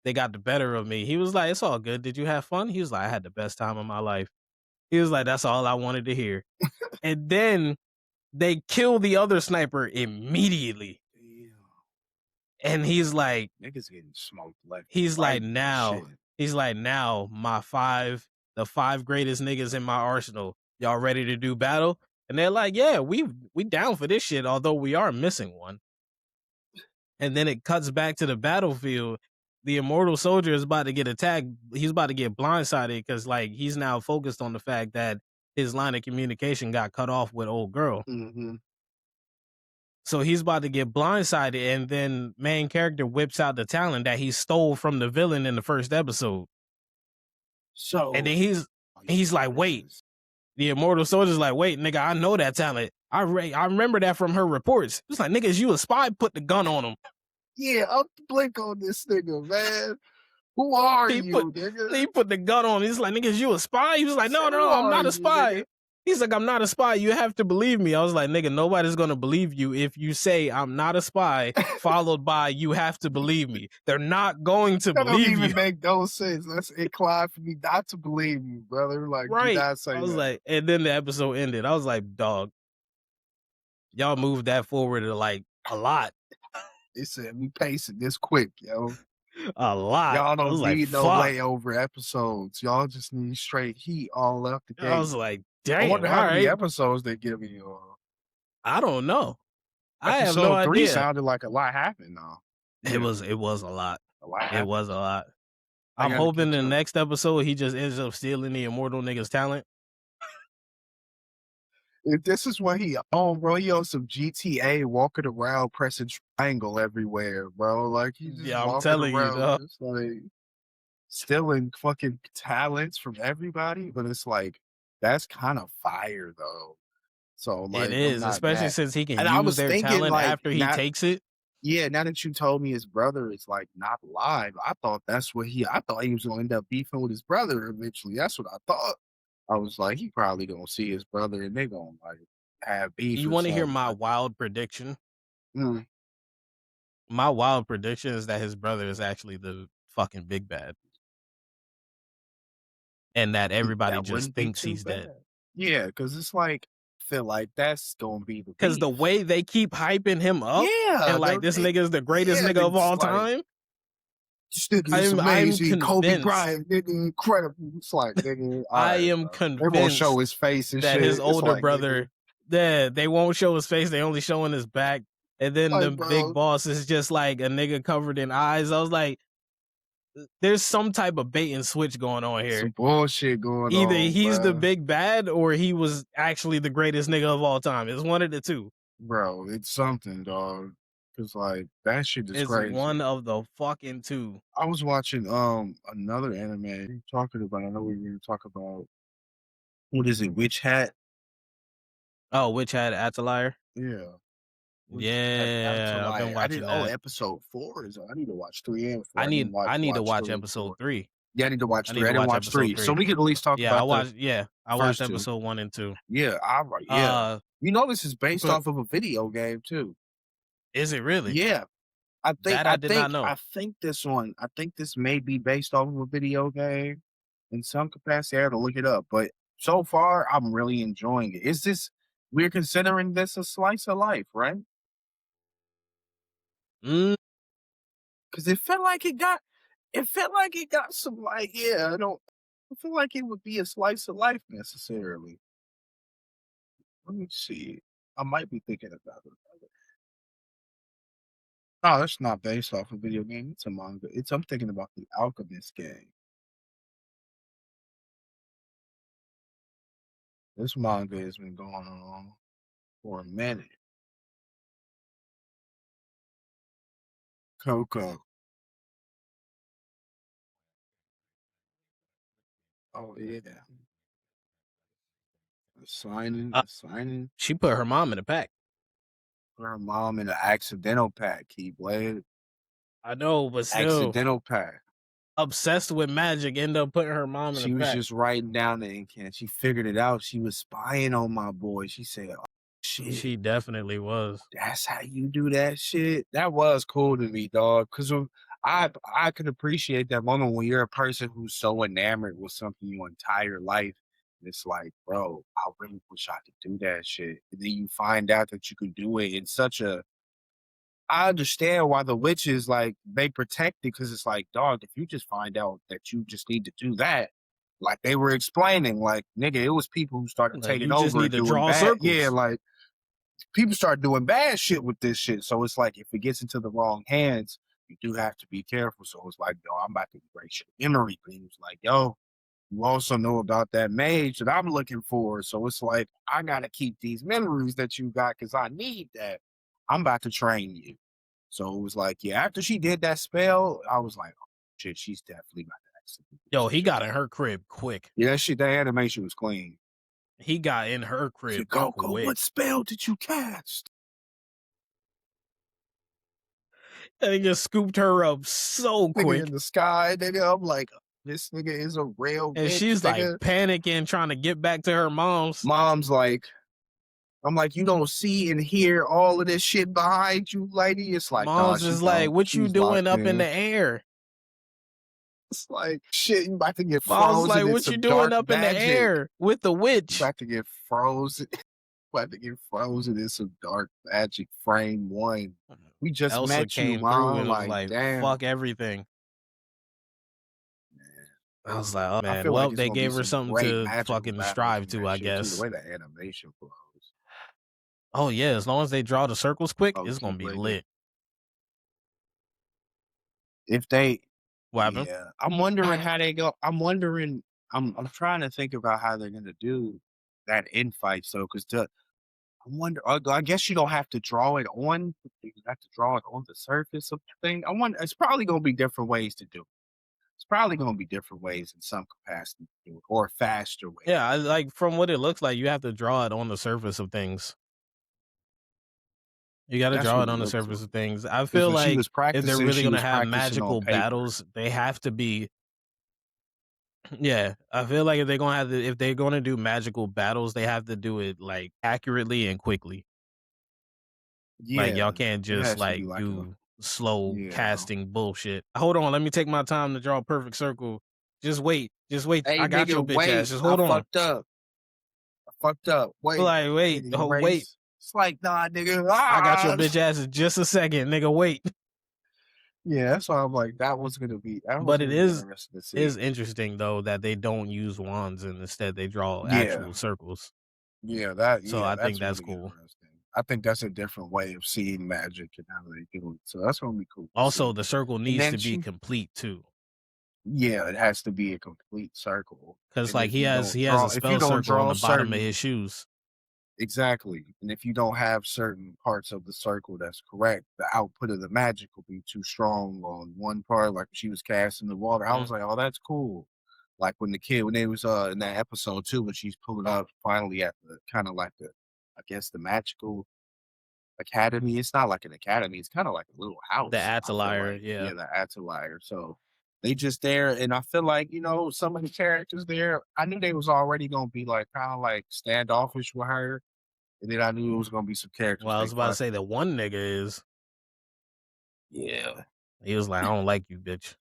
"They got the better of me." He was like, "It's all good. Did you have fun?" He was like, "I had the best time of my life." He was like, "That's all I wanted to hear." And then they kill the other sniper immediately. Damn. And he's like, niggas getting smoked left. He's right like, now, shit. he's like, now the 5 greatest niggas in my arsenal, y'all ready to do battle? And they're like, yeah, we down for this shit, although we are missing one. And then it cuts back to the battlefield. The immortal soldier is about to get attacked. He's about to get blindsided because, like, he's now focused on the fact that his line of communication got cut off with old girl. Mm-hmm. So he's about to get blindsided, and then main character whips out the talent that he stole from the villain in the first episode. So, and then he's like, wait. The immortal soldier's like, wait, nigga, I know that talent. I remember that from her reports. It's like, nigga, is you a spy? Put the gun on him. Yeah, up the blink on this nigga, man. Who are you, nigga? He put the gun on him. He's like, nigga, is you a spy? He was like, no, I'm not a spy. Nigga? He's like, I'm not a spy. You have to believe me. I was like, nigga, nobody's going to believe you if you say I'm not a spy, followed by you have to believe me. They're not going to believe you. That don't even make no sense. That's inclined for me not to believe you, brother. Like, right. Do not say I was that. like, and then the episode ended. I was like, dog, y'all moved that forward to like a lot. They said we pacing this quick, yo. A lot. Y'all don't need no layover episodes. Y'all just need straight heat all up the gate. I was like, damn. I wonder how many episodes they give you. I don't know. I have Episode no idea. 3 sounded like a lot happened though. Yeah. It was a lot. It was a lot. I'm hoping the next episode he just ends up stealing the immortal nigga's talent. If this is what he on, bro, he on some GTA walking around pressing triangle everywhere, bro. Like he just I'm telling you, dog. Just like stealing fucking talents from everybody. But it's like that's kind of fire though. So like it is, especially since he can use their talent like, after he takes it. Yeah, now that you told me his brother is like not alive, I thought that's what I thought he was gonna end up beefing with his brother eventually. That's what I thought. I was like, he probably gonna see his brother and they gonna like have beef You or want to hear something. my wild prediction? Mm, My wild prediction is that his brother is actually the fucking big bad, and that everybody that just wouldn't be thinks too he's dead. bad. Yeah, because it's like I feel like that's gonna be the Because the beef. way they keep hyping him up, Yeah, and like this nigga is the greatest yeah, nigga of it's all like time. this nigga is I'm amazing. Kobe convinced. Bryant, nigga, incredible. It's like, nigga, all I right, am bro. They won't show convinced his face and that his shit. It's older like, nigga, brother, they won't show his face. They only showing his back, and then the like, big bro, boss is just like a nigga covered in eyes. I was like, there's some type of bait and switch going on some here. bullshit going Either on, he's the bro. big bad or he was actually the greatest nigga of all time. It's one of the two. Bro, it's something, dog. Cause like that shit is It's one crazy. of the fucking two. I was watching another anime talking about. I know we were gonna talk about what is it, Witch Hat? Oh, which had Atelier? Yeah. Witch Hat Yeah, I've been Atelier. I did watching that. episode 4 is I need to watch 3 and 4. I didn't I need to watch watch 3 and episode 4. 3. Yeah, I need to watch I 3. need I to didn't watch watch episode 3. So 3. we could at least talk about the I watched first 2. episode 1 and 2. Yeah, yeah. Uh, You know this is based but off of a video game too. is it really? Yeah. That I did not know. I think this may be based off of a video game in some capacity. I had to look it up, but so far I'm really enjoying it. We're considering this a slice of life, right? Mm, Because it felt like it got some like I feel like it would be a slice of life necessarily. Let me see. I might be thinking about it. No, that's not based off a video game. It's a manga. I'm thinking about the Alchemist game. This manga has been going on for a minute. Coco. Oh yeah. uh, The signing. she put her mom in a pack. Her mom in an accidental pack, Keyblade. I know, but still, Accidental pack. obsessed with magic, end up putting her mom in a She was pack. just writing down the incant. She figured it out. She was spying on my boy. She said, oh, shit. She definitely was. That's how you do that shit. That was cool to me, dog. Because I could appreciate that moment when you're a person who's so enamored with something your entire life. It's like, bro, I really wish I could do that shit. And then you find out that you could do it in such a. I understand why the witches like they protect it because it's like, dog, if you just find out that you just need to do that, like they were explaining, like, nigga, it was people who started Like taking you just over need and to doing draw bad. Yeah, circles. like people start doing bad shit with this shit. So it's like if it gets into the wrong hands, you do have to be careful. So it's like, yo, I'm about to erase your memory. But he was like, yo, you also know about that mage that I'm looking for. So it's like, I gotta keep these memories that you got because I need that. I'm about to train you. So it was like, yeah, after she did that spell, I was like, oh shit, she's definitely about to accidentally do Yo, some he shit. got in her crib quick. Yeah, that animation was clean. He got in her So, crib go, quick. what spell did you cast? And he just scooped her up so Nigga quick. in the sky, nigga. I'm like, this nigga is a real And bitch, she's like nigga. panicking, trying to get back to her mom's. Mom's like, I'm like, you don't see and hear all of this shit behind you, lady. It's like, nah, Mom's she is like, don't. what you She's doing locked up in in. the air? It's like, shit, you about to get Mom's frozen like, in what you some doing dark up in the magic. air with the You witch? about to get frozen. About to get frozen in some dark magic frame one. We just Elsa met you, came through mom. and was Like, like, damn. fuck everything. Man. I was like, oh I man. feel like Well, it's they gonna be gave her some something great to magical fucking battles strive in to, that I shit too. The guess. way the animation flows. Oh yeah, as long as they draw the circles quick, Oh, it's gonna be Keyblade did. lit. If they, What happened? yeah, I'm wondering how they go. I'm trying to think about how they're gonna do that in fight. So, because I wonder. I guess you don't have to draw it on. You have to draw it on the surface of the thing. I wonder. It's probably gonna be different ways to do it. It's probably gonna be different ways in some capacity to do it, or faster ways. Yeah, like from what it looks like, you have to draw it on the surface of things. You got to That's draw what it it on the looks surface like. of things. I Because feel when she like was if they're practicing, really she going to was have practicing on magical paper. battles, they have to be. Yeah, I feel like if they're gonna have to, if they're gonna do magical battles, they have to do it like accurately and quickly. Like y'all Yeah, can't it just has to be like like a do slow yeah. casting bullshit. Hold on, let me take my time to draw a perfect circle. Just wait, just wait. Hey, I got your nigga, bitch ass. wait. Just I hold on. fucked up. I fucked up. Wait. Like Hit wait, oh wait. erase. It's like, nah, nigga. I got your Ah. bitch ass in just a second, nigga. Wait. Yeah, that's why I'm like, that was gonna be But it interesting to is see. interesting though that they don't use wands and instead they draw Yeah. actual circles. So Yeah, I think that's that's really cool. interesting. I think that's a different way of seeing magic and how they do it. So that's gonna be cool to Also, see. the circle And needs then to be complete too. yeah, it has to be a complete circle. Cause And like if you he don't has a if you spell don't circle on draw the bottom of certain his shoes. exactly, and if you don't have certain parts of the circle that's correct, the output of the magic will be too strong on one part. Like when she was casting the water, I Mhm. was like, oh, that's cool. Like when the kid when they was in that episode too, when she's pulling up finally at the kind of like the I guess the magical academy. It's not like an academy, it's kinda like a little The house, I feel Atelier, like. yeah. Yeah, the Atelier, so they just there, and I feel like, some of the characters there, I knew they was already gonna be, like, kinda, like, standoffish with her, and then I knew it was gonna be some characters Well, I they was about to fuck say that with. one nigga is. Yeah. He was like, I don't like you, bitch.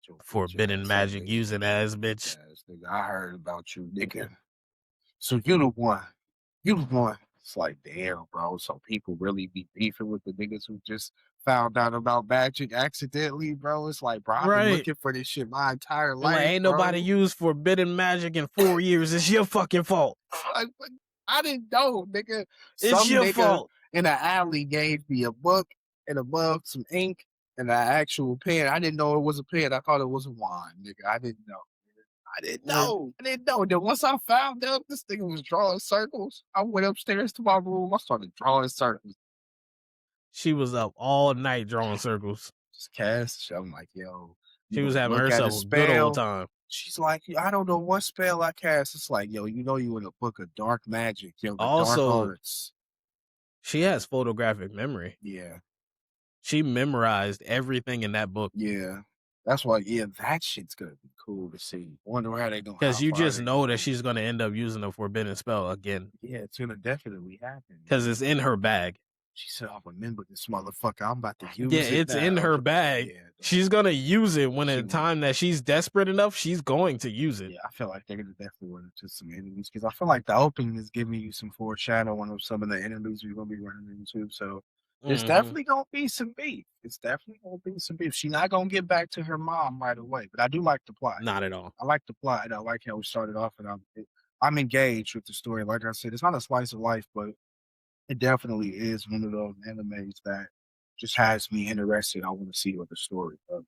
Your bitch Forbidden ass up, magic nigga. using ass Bitch bitch. ass nigga. I heard about you, nigga. So you the one. You the one. It's like, damn, bro. So people really be beefing with the niggas who just found out about magic accidentally, bro. It's like, bro, I've been Right. looking for this shit my entire And like, life, ain't nobody bro. used forbidden magic in 4 years. It's your fucking fault. Like, what? I didn't know, nigga. It's Some your nigga fault. in an alley gave me a book and a mug, some ink, and an actual pen. I didn't know it was a pen. I thought it was a wand, nigga. I didn't know. I didn't Like, know. I didn't know. Then once I found out this thing was drawing circles, I went upstairs to my room. I started drawing circles. she was up all night drawing circles. Just cast. I'm like, yo, you She was gonna having look at a herself a good old spell? time. She's like, I don't know what spell I cast. It's like, yo, you in a book of dark magic, yo, the dark Also, arts. she has photographic memory. Yeah, She memorized everything in that book. yeah. That's why, yeah, that shit's gonna be cool to see. Wonder Because how you far just they know gonna that do she's it. going to end up using a forbidden spell again. Yeah, it's gonna definitely happen, Because man. it's in her bag. She said, I remember this motherfucker. I'm about to Yeah, use it it's in now. her bag. Yeah, dog. She's going to use it when She at a will. time that she's desperate enough, she's going to use it. Yeah, I feel like they're gonna definitely run into some enemies because I feel like the opening is giving you some foreshadowing of some of the enemies we're gonna be running into. So it's Hmm. definitely gonna be some beef. It's definitely gonna be some beef. She's not gonna get back to her mom right away, but I do like the plot. Not at all. I like the plot. And I like how we started off, and I'm engaged with the story. Like I said, it's not a slice of life, but it definitely is one of those animes that just has me interested. I want to see what the story goes.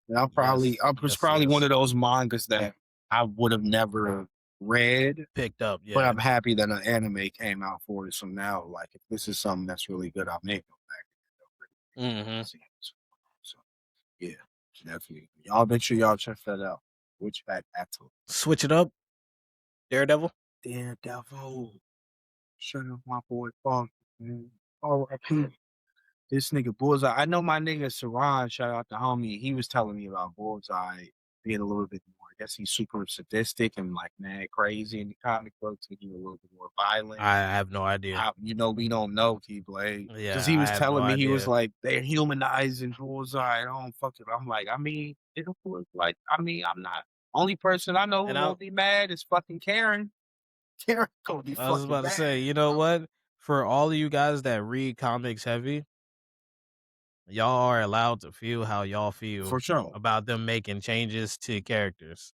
And Yes, it's yes, probably one yes. of those mangas that I would have never read, Picked up, but yeah. I'm happy that an anime came out for it. So now, like, if this is something that's really good, I may go back Hmm. and see it. So yeah, definitely. Y'all make sure y'all check that out. Which back Atelier. Switch it up, Daredevil. Daredevil. Shut up, my boy Funk, man. R.I.P. This nigga Bullseye. I know my nigga Saran, shout out to homie. He was telling me about Bullseye being a little bit more. I guess he's super sadistic and like mad crazy in the comic books. And he's a little bit more violent. I have no idea. We don't know T Blade because Yeah, he I was have no telling me he was idea. like they're humanizing Bullseye. I don't fucking. I'm like, I mean, it was like, I mean, I'm not only person I know who And I, gonna be mad is fucking Karen. Karen gonna be I was fucking about to say, mad, you know bro. what? For all of you guys that read comics heavy, y'all are allowed to feel how y'all feel For sure. about them making changes to characters.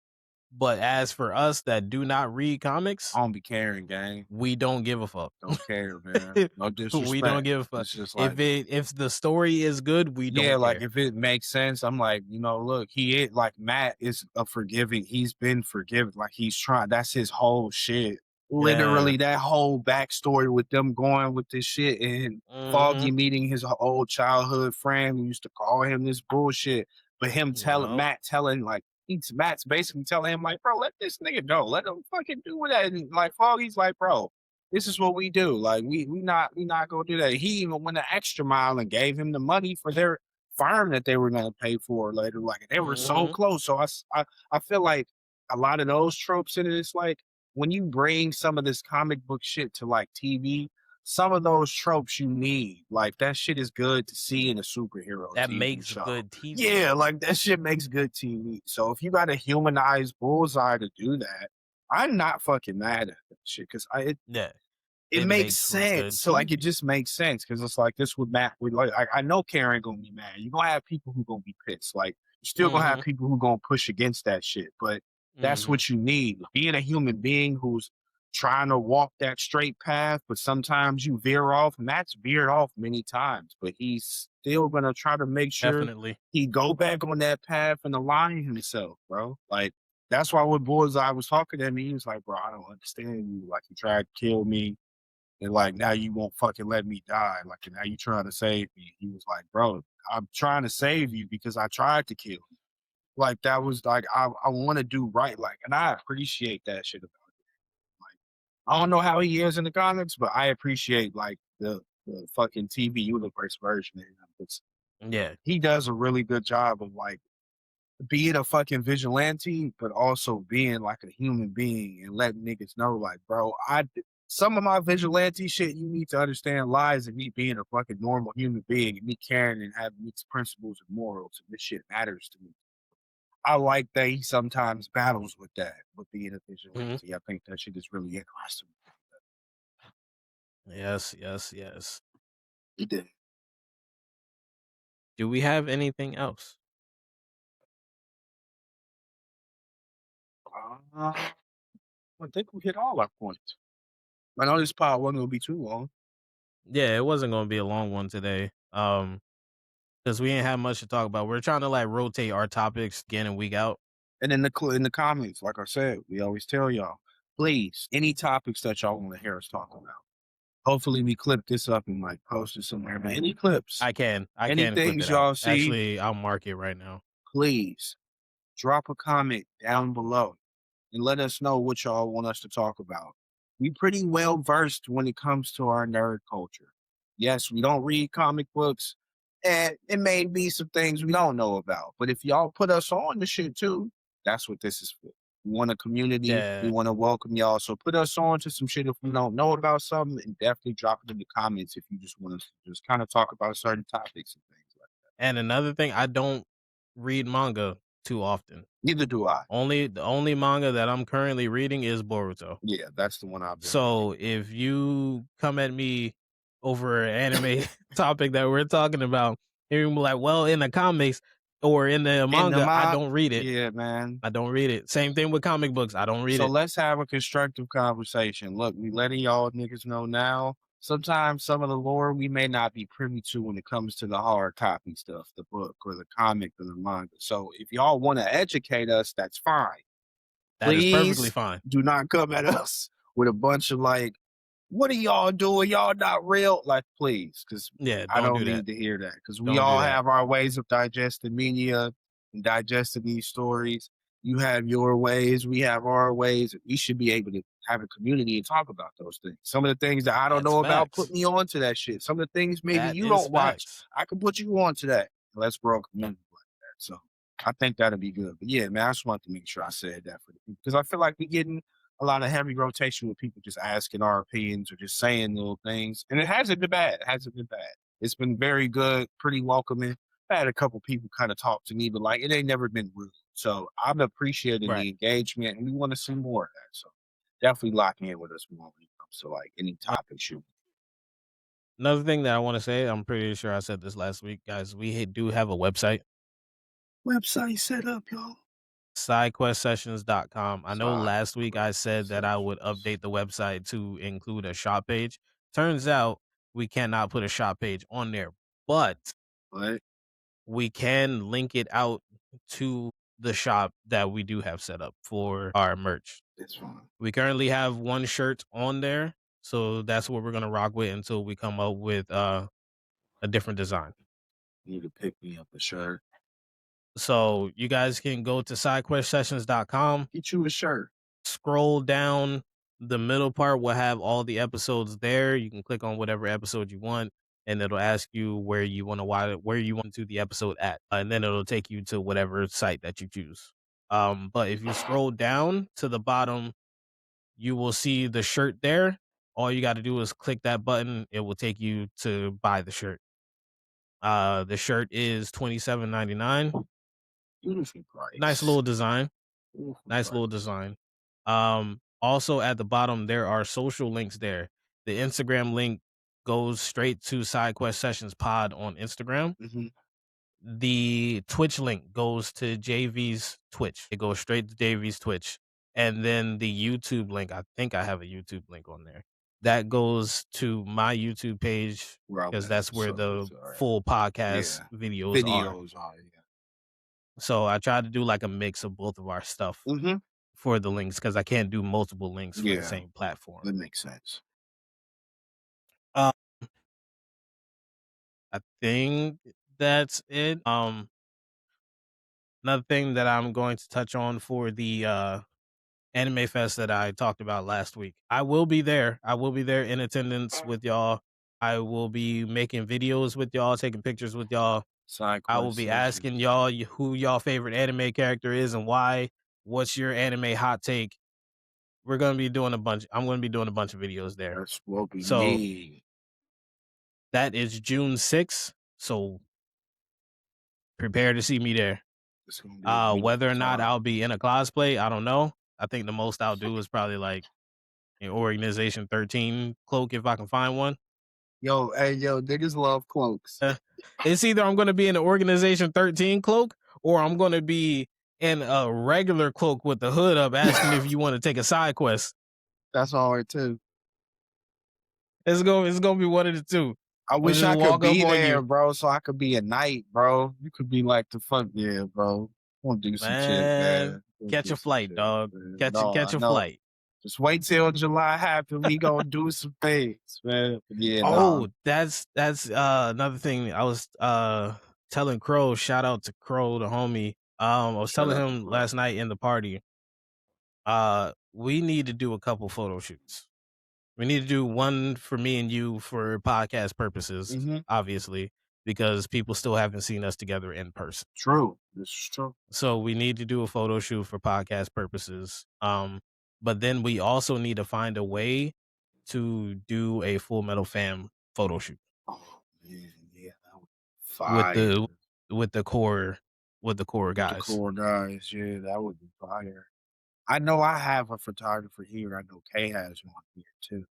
But as for us that do not read comics, I don't be caring, gang. we don't give a fuck. Don't care, man. No We don't disrespect. give a fuck. It's just like, If the story is good, we yeah, don't like care. if it makes sense, I'm like, look, he is like Matt is a forgiving. He's been forgiven. Like he's trying. That's his whole shit. Yeah. Literally, that whole backstory with them going with this shit and Mhm. Foggy meeting his old childhood friend who used to call him this bullshit. But him telling Yup. Matt telling like Matt's basically telling him like, bro, let this nigga go. Let him fucking do that. And like Foggy's like, bro, this is what we do. Like we not gonna do that. He even went an extra mile and gave him the money for their farm that they were gonna pay for later. Like they were so close. So I feel like a lot of those tropes in it. It's like when you bring some of this comic book shit to like TV, some of those tropes you need. Like that shit is good to see in a superhero That TV makes show. good TV. Yeah, like that shit makes good TV. So if you got to humanize Bullseye to do that, I'm not fucking mad at that shit because Yeah, it it makes makes for good sense. So like it TV. just makes sense because it's like this would Matt we like I know Karen gonna be mad. You're gonna have people who gonna be pissed. Like you're still gonna have people who gonna push against that shit. But that's what you need. Being a human being who's trying to walk that straight path, but sometimes you veer off. Matt's veered off many times, but he's still gonna try to make sure Definitely. he go back on that path and align himself, bro. Like that's why when Bullseye was talking to me, he was like, bro, I don't understand you. Like you tried to kill me and like now you won't fucking let me die. Like now you trying to save me. He was like, bro, I'm trying to save you because I tried to kill you. Like that was like I want to do right. Like, and I appreciate that shit about him. Like, I don't know how he is in the comics, but I appreciate like the fucking TV universe version of him. It's, Yeah. he does a really good job of like being a fucking vigilante, but also being like a human being and letting niggas know, like, bro, some of my vigilante shit you need to understand lies in me being a fucking normal human being and me caring and having these principles and morals, and this shit matters to me. I like that he sometimes battles with that, with being a vigilante. I think that shit is really interesting. Yes, yes, yes. He did. Do we have anything else? I think we hit all our points. I know this part wasn't gonna be too long. Yeah, it wasn't gonna be a long one today. Because we ain't have much to talk about. We're trying to like rotate our topics again and week out. And in the comments, like I said, we always tell y'all, please, any topics that y'all want to hear us talk about. Hopefully, we clip this up and like post it somewhere. But any clips, I can any clip things it out. y'all see, Actually, I'll mark it right now. please drop a comment down below and let us know what y'all want us to talk about. We pretty well versed when it comes to our nerd culture. Yes, we don't read comic books, and it may be some things we don't know about. But if y'all put us on the shit too, that's what this is for. We want a community. We Yeah. want to welcome y'all. So put us on to some shit if we don't know about something, and definitely drop it in the comments if you just want us to just kind of talk about certain topics and things like that. And another thing, I don't read manga too often. Neither do I. The only manga that I'm currently reading is Boruto. Yeah, that's the one I've been. So if you come at me over an anime topic that we're talking about, and you're like, well, in the comics or in the manga, I don't read it. Yeah, man. I don't read it. Same thing with comic books. I don't read So it. let's have a constructive conversation. Look, we letting y'all niggas know now. Sometimes some of the lore we may not be privy to when it comes to the hard copy stuff, the book or the comic or the manga. So if y'all want to educate us, that's fine. That is perfectly Please fine. do not come at us with a bunch of like, what are y'all doing? Y'all not real? Like, please, because Yeah, I don't don't do that. need to hear that. Because we Don't do all that. have our ways of digesting media and digesting these stories. You have your ways, we have our ways. We should be able to have a community and talk about those things. Some of the things that I don't That's know about, put facts. me on to that shit. Some of the things maybe That you is don't watch, facts. I can put you on to that. Let's grow a community like that. So I think that'll be good. But yeah, man, I just wanted to make sure I said that for the people because I feel like we're getting a lot of heavy rotation with people just asking our opinions or just saying little things. And it hasn't been bad. It hasn't been bad. It's been very good, pretty welcoming. I had a couple people kind of talk to me, but like it ain't never been rude. So I'm appreciating Right. the engagement and we want to see more of that. So definitely lock in with us more when it comes to like any topic shoot. Another thing that I want to say, I'm pretty sure I said this last week, guys. We do have a website, Website set up, y'all. sidequestsessions.com. I know last week I said that I would update the website to include a shop page. Turns out we cannot put a shop page on there, but What? we can link it out to the shop that we do have set up for our merch. It's fine. We currently have one shirt on there, so that's what we're gonna rock with until we come up with a different design. You need to pick me up a shirt. So you guys can go to sidequestsessions.com, Get you a shirt. scroll down The middle part will have all the episodes there. You can click on whatever episode you want, and it'll ask you where you want to watch it, where you want to the episode at, and then it'll take you to whatever site that you choose. But if you scroll down to the bottom, you will see the shirt there. All you got to do is click that button. It will take you to buy the shirt. The shirt is $27.99. Beautiful price. Nice little design. Beautiful Nice price. little design. Also at the bottom there are social links there. The Instagram link goes straight to Side Quest Sessions Pod on Instagram. Mhm. The Twitch link goes to JV's Twitch. It goes straight to JV's Twitch. And then the YouTube link, I think I have a YouTube link on there. That goes to my YouTube page because that's where the full podcast videos are. Yeah. So I tried to do like a mix of both of our stuff Mhm. for the links because I can't do multiple links for the Yeah. same platform. That makes sense. I think that's it. Another thing that I'm going to touch on for the Anime Fest that I talked about last week. I will be there. I will be there in attendance with y'all. I will be making videos with y'all, taking pictures with y'all. Side I will quest be sessions. asking y'all who y'all favorite anime character is and why. What's your anime hot take? We're gonna be doing a bunch. I'm gonna be doing a bunch of videos there. That's what we So need. that is June 6th. So prepare to see me there. It's gonna be a beautiful Whether or not time. I'll be in a cosplay, I don't know. I think the most I'll do is probably like an Organization 13 cloak if I can find one. Yo, niggas love cloaks. It's either I'm gonna be in an Organization 13 cloak or I'm gonna be in a regular cloak with the hood up asking if you want to take a side quest. That's all right too. It's gonna be one of the two. I I'll wish just I could walk up be on there, you. bro, so I could be a knight, bro. You could be like the fuck, yeah, bro. Want to do some shit, man. Catch a flight, dog. Catch a No. flight. Just wait till July happens. We gonna do some things, man. Yeah. Oh, that's another thing. I was telling Crow, shout out to Crow, the homie. I was telling him last night in the party. We need to do a couple photo shoots. We need to do one for me and you for podcast purposes, obviously, because people still haven't seen us together in person. True. This is true. So we need to do a photo shoot for podcast purposes. But then we also need to find a way to do a Full Metal Fam photo shoot. Oh man, yeah, that would be fire. With the core guys. The core guys, yeah, that would be fire. I know I have a photographer here. I know Kay has one here too.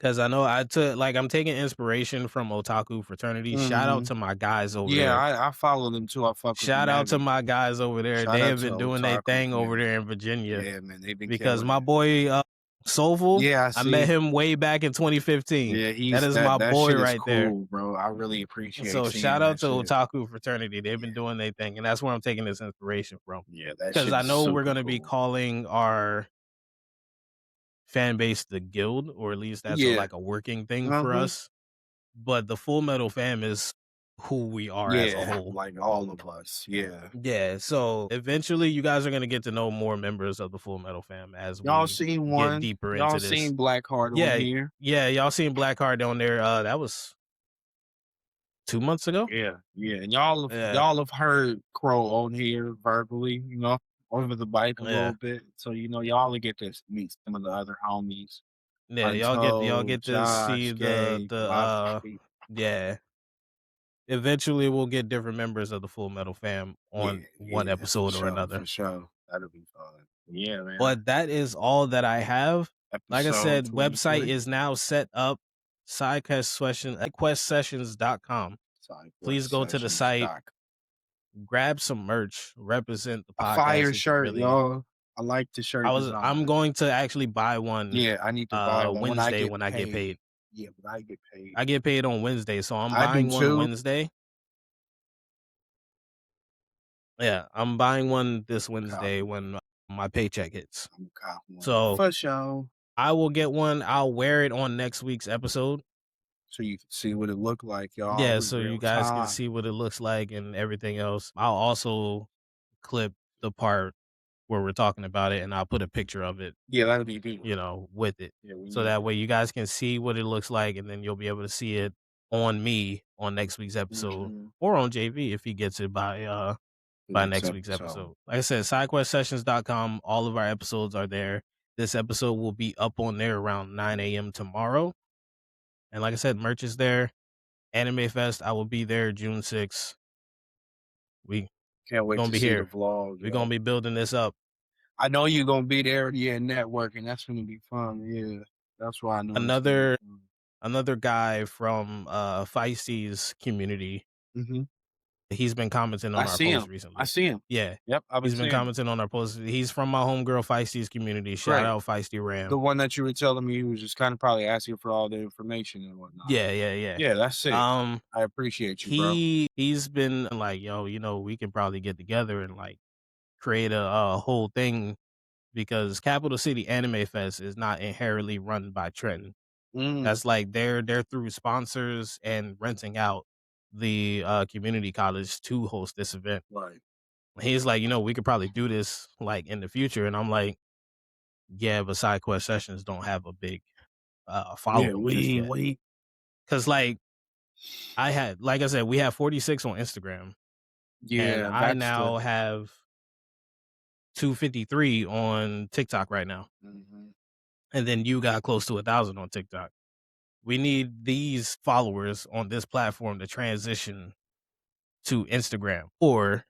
Cause I know I'm taking inspiration from Otaku Fraternity. Shout out to my guys over there. Yeah, I follow them too. I fuck with Shout out to my guys over there. They have been doing their thing over there in Virginia. Yeah, man, they've been because my boy Soulful, I met him way back in 2015. Yeah, that is my boy right cool, there, bro. I really appreciate. So shout out to Otaku Fraternity. They've been doing their thing, and that's where I'm taking this inspiration from. Yeah, that because I know we're gonna be calling our fan base the guild, or at least that's like a working thing for us. But the Full Metal Fam is who we are as a whole, like all of us. Yeah. So eventually, you guys are gonna get to know more members of the Full Metal Fam as y'all we seen get deeper into this. Y'all seen Blackheart on here? Yeah, y'all seen Blackheart on there. That was 2 months ago. Yeah, and y'all have heard Crow on here verbally, over the bike a little bit. So y'all will get to meet some of the other homies. Yeah, y'all get to see yeah. Eventually, we'll get different members of the Full Metal Fam on one episode or another. For sure, that'll be fun. Yeah, man. But that is all that I have. Like I said, website is now set up. SideQuestSessions.com. Please go to the site. Grab some merch. Represent the podcast. Fire shirt, y'all. I like the shirt. I'm going to actually buy one. Yeah, I need to buy one Wednesday when I get paid. Yeah, but I get paid. I get paid on Wednesday, so I'm buying one Wednesday. Yeah, I'm buying one this Wednesday when my paycheck hits. So for sure, I will get one. I'll wear it on next week's episode, so you can see what it looked like, y'all. Yeah, so you guys can see what it looks like and everything else. I'll also clip the part where we're talking about it, and I'll put a picture of it, Yeah, that'll be good. with it. Yeah, we So need that that. way you guys can see what it looks like, and then you'll be able to see it on me on next week's episode Mm-hmm. or on JV if he gets it The by next next week's episode. episode. Like I said, sidequestsessions.com, all of our episodes are there. This episode will be up on there around 9 a.m. tomorrow. And like I said, merch is there. Anime Fest, I will be there June 6th. We Can't wait gonna to be see the here. vlog, We're gonna yo. be building this up. I know you're gonna be there, yeah, networking. That's gonna be fun. Yeah. That's why I know it's gonna be Another fun. another guy from Feisty's community, Mm-hmm. he's been commenting I on our see posts him. I recently. see him. Yeah. Yep, I've been He's been seeing him. commenting on our posts. He's from my homegirl Feisty's community. Shout Great. out Feisty The Ram. one that you were telling me, who was just kind of probably asking for all the information and whatnot. Yeah, yeah, yeah. Yeah, that's sick. Um I appreciate you, bro. he's been like, yo, we can probably get together and like create a whole thing because Capital City Anime Fest is not inherently run by Trenton. Mm, That's like they're through sponsors and renting out the community college to host this event. right. He's like, we could probably do this like in the future, and I'm like, yeah, but side quest sessions don't have a big Yeah, following just we yet. wait. Cause like like I said, we have 46 on Instagram, and Yeah, I that's the now have 253 on TikTok right now. mhm. And then you got close to 1,000 on TikTok. We need these followers on this platform to transition to Instagram, or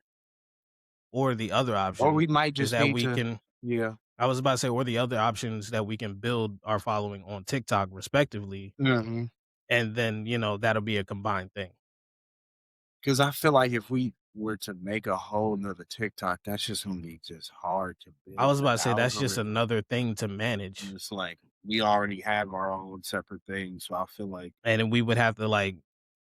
the other Or option we might is just that need we to can. yeah. I was about to say, or the other options that we can build our following on TikTok respectively, Mhm. and then that'll be a combined thing. 'Cause I feel like if we were to make a whole 'nother TikTok, that's just gonna be just hard to I build was the about to say that's just algorithm. another thing to And manage, it's like we already have our own separate things, so I feel like and then we would have to like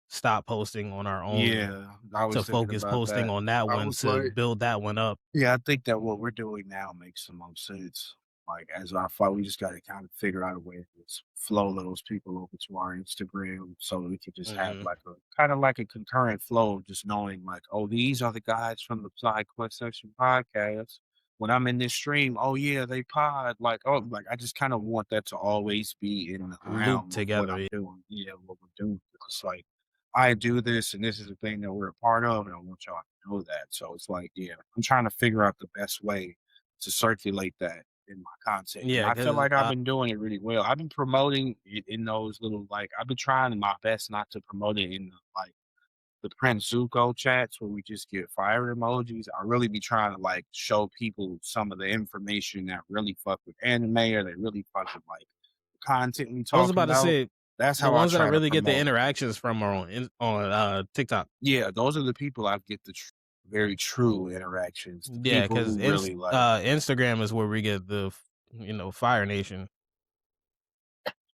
stop posting on our own yeah, I to was thinking focus about posting that. on that I one was to like build that one up. yeah, I think that what we're doing now makes the most sense. Like as our fight, we just got to kind of figure out a way to just flow those people over to our Instagram so we can just have Hmm. like a kind of like a concurrent flow of just knowing like, oh, these are the guys from the Side Quest Section podcast. When I'm in this stream, oh yeah, they pod like oh like I just kind of want that to always be in the Loop realm of what together. I'm doing. Yeah, what we're doing. It's like I do this and this is the thing that we're a part of, and I want y'all to know that. So it's like, yeah, I'm trying to figure out the best way to circulate that in my content. And Yeah, I feel because like I've been doing it really well. I've been promoting it in those little like I've been trying my best not to promote it in like the Prince Zuko chats where we just get fire emojis. I really be trying to like show people some of the information that really fuck with anime or they really fuck with like the content we I was talking about to about. say That's the how I ones that I try to really get the promote. interactions from are on TikTok. Yeah, those are the people I get the very true interactions, the Yeah, people because who really like Instagram is where we get the Fire Nation.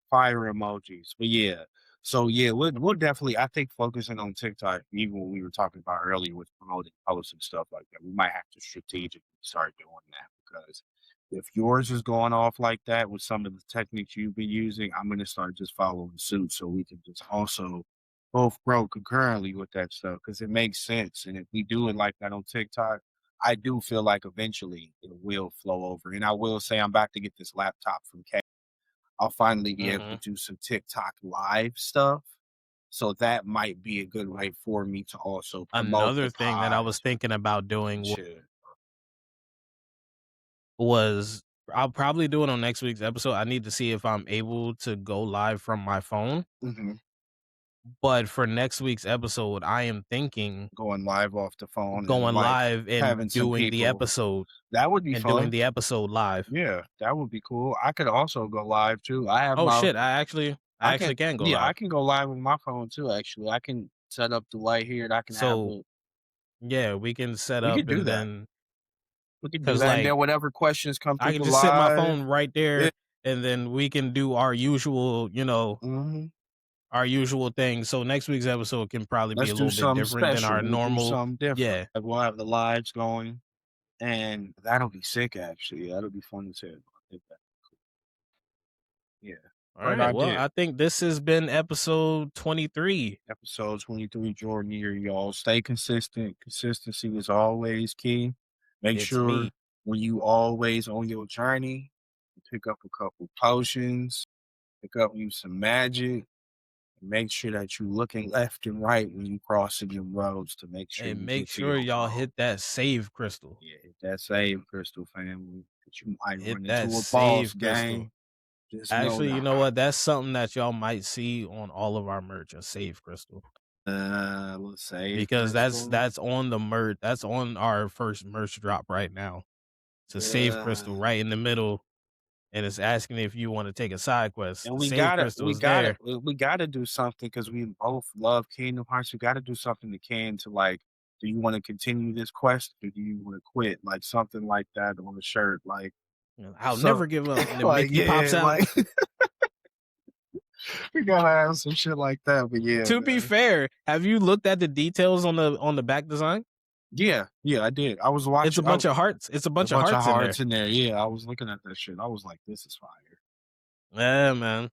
fire emojis. But yeah, so yeah, we'll definitely I think focusing on TikTok, even when we were talking about earlier with promoting posts and stuff like that, we might have to strategically start doing that because if yours is going off like that with some of the techniques you've been using, I'm gonna start just following suit so we can just also both grow concurrently with that stuff because it makes sense. And if we do it like that on TikTok, I do feel like eventually it will flow over. And I will say I'm about to get this laptop from K. I'll finally be able to Mhm. do some TikTok live stuff. So that might be a good way for me to also promote the Another thing that I was pods thinking about and doing shit. was I'll probably do it on next week's episode. I need to see if I'm able to go live from my phone. Mhm. But for next week's episode, I am thinking Going live off the phone and going like live having and some doing the people. episode That would be and doing fun. the episode live. Yeah, that would be cool. I could also go live too. I have Oh my shit, I I actually can can go yeah, I live. can go live with my phone too, actually. I can set up the light here and I can have So, a yeah, we can set we up could do and that. then We could do cuz that. And like then whatever questions come I through can the just sit my live. phone right Yeah. there and then we can do Mhm. our usual thing. So next week's episode can probably be Let's a do little bit something different than special. our We'll do normal. something different. Yeah. Like, we'll have the lives going, and that'll be sick, actually. That'll be fun as hell. I think that yeah. All Great right. Well, idea. I think this has been episode 23. Episode 23, Jordan here, y'all. Stay consistent. Consistency is always key. Make It's sure me. when you always on your journey, pick up a couple potions, pick up you some magic, and make sure that you looking left and right when you crossing your roads to make sure And you make get to sure your y'all goal. hit that save crystal. Yeah, hit that save crystal, family. That you might Hit run that into a boss save crystal. gang. Just know Actually, you know that. what? That's something that y'all might see on all of our merch, a save crystal. Let's save Because crystal. that's on the merch. That's on our first merch drop right now. It's a save crystal Uh, right in the middle, and it's asking if you want to take a side quest. and The we save gotta, crystal we is gotta, there. we gotta do something because we both love Kingdom Hearts. We gotta do something that can to like. Do you want to continue this quest or do you want to quit? Like something like that on the shirt, like I'll so, never give up. And then like Mickey pops yeah, out. like we gotta have some shit like that. But yeah, To be man. fair, have you looked at the details on the back design? Yeah, I did. I was It's a watching. bunch of hearts. It's a A bunch of bunch of hearts in there. hearts in there. Yeah, I was looking at that shit. I was like, this is fire. Yeah, man.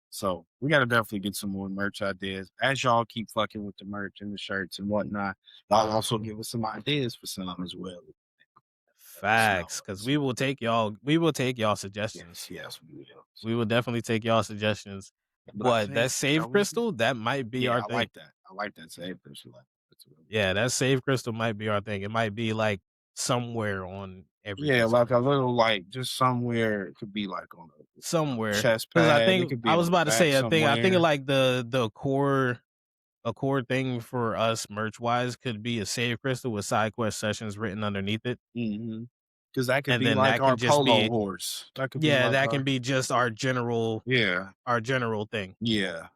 So we gotta definitely get some more merch ideas. As y'all keep fucking with the merch and the shirts and whatnot, y'all also give us some ideas for some as well. Let us know. Facts, because we will take y'all suggestions. Yes, we will. So, We will definitely take y'all suggestions. but I But that think save that was crystal, that might be yeah, our I thing. like that. I like that save person. Like that's really Yeah, that save crystal might be our thing. It might be like somewhere on every yeah, piece of like a merch. little like just somewhere it could be like on a Somewhere. chest Because I pad. It think could be I was on the about to back say I think somewhere. like the core a core thing for us merch wise could be a save crystal with side quest sessions written underneath it. Because that could And be then like that can our just polo be horse. That could be yeah, like that can our be just yeah, our general thing. yeah,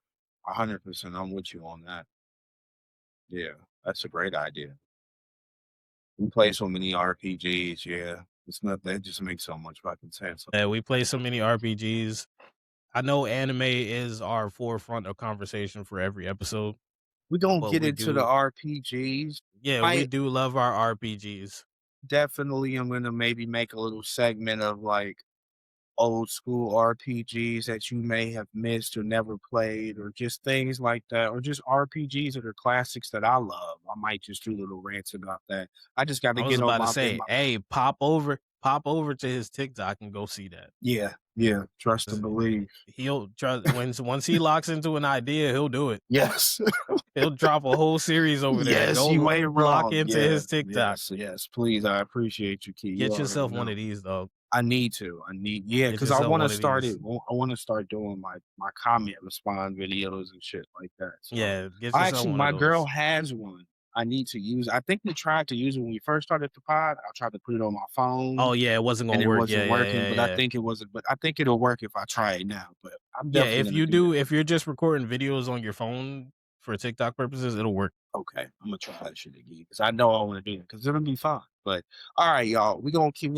100%. I'm with you on that. Yeah, that's a great idea. We play so many RPGs. Yeah, it's not that just makes so much fucking sense. Yeah, we play so many RPGs. I know anime is our forefront of conversation for every episode, We gonna but get into the RPGs. we I do love our RPGs. definitely am gonna maybe make a little segment of like old school RPGs that you may have missed or never played, or just things like that, or just RPGs that are classics that I love. I might just do little rants about that. I just got I to was get on about to my in say, my hey, pop over to his TikTok and go see that. yeah. Trust and 'Cause believe. he'll trust once he locks into an idea, he'll do it. Yes, He'll drop a whole series over there. yes. You Go ain't lock wrong. into Yeah, his TikTok. yes. Please, I appreciate you, Key. You Get already yourself one know. of these, dog. I need to. Yeah, Get because I yourself want to one of start these. it. I want to start doing my comment respond videos and shit like that. So, Yeah, get I yourself actually, one of my girl those. has one. I need to use. I think we tried to use it when we first started the pod. I tried to put it on my phone Oh yeah, it wasn't and gonna it work. wasn't working. But I Yeah. think it wasn't. But I think it'll work if I try it now. But I'm Yeah, definitely gonna do that. if you're just recording videos on your phone for TikTok purposes, it'll work. Okay, I'm gonna try that shit again because I know I want to do it because it'll be fun. But all right, y'all, we gonna keep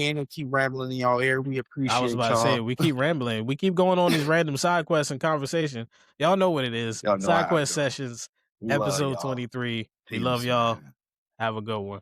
rambling in y'all ear. We I was appreciate about to say y'all. we keep rambling. We keep going on these random side quests and conversation. Y'all know what it is. Y'all know Side how I quest go. sessions, We love episode y'all. 23. We love Peace, y'all. man. Have a good one.